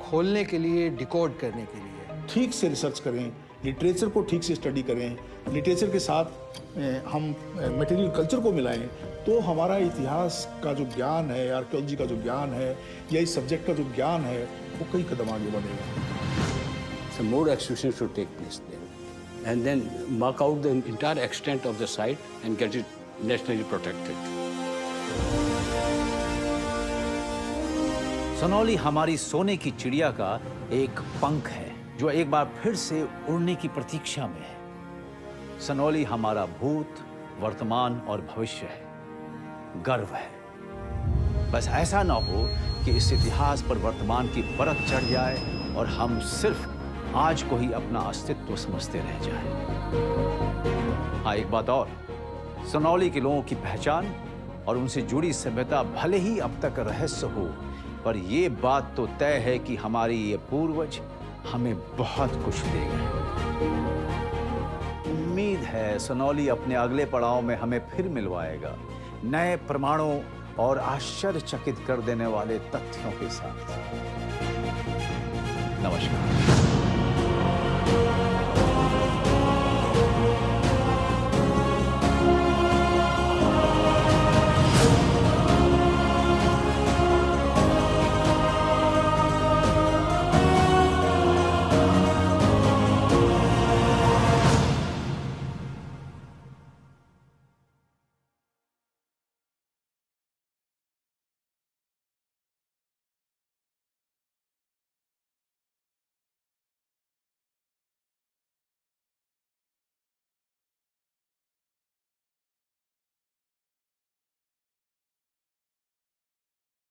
खोलने के लिए, डिकोड करने के लिए। ठीक से रिसर्च करें, लिटरेचर को ठीक से स्टडी करें, लिटरेचर के साथ हम मटेरियल कल्चर को मिलाएं, तो हमारा इतिहास का जो ज्ञान है, आर्कियोलॉजी का जो ज्ञान है या इस सब्जेक्ट का जो ज्ञान है वो कई कदम आगे बढ़ेगा। So more excavation should take place there, and then mark out the entire extent of the site and get it nationally protected. Sanauli हमारी सोने की चिड़िया का एक पंख है जो एक बार फिर से उड़ने की प्रतीक्षा में है। सनौली हमारा भूत, वर्तमान और भविष्य है, गर्व है। बस ऐसा ना हो कि इस इतिहास पर वर्तमान की परत चढ़ जाए और हम सिर्फ आज को ही अपना अस्तित्व समझते रह जाएं। हाँ, एक बात और, सनौली के लोगों की पहचान और उनसे जुड़ी सभ्यता भले ही अब तक रहस्य हो, पर यह बात तो तय है कि हमारे ये पूर्वज हमें बहुत कुछ दे गए। उम्मीद है सनौली अपने अगले पड़ाव में हमें फिर मिलवाएगा, नए प्रमाणों और आश्चर्यचकित कर देने वाले तथ्यों के साथ। नमस्कार।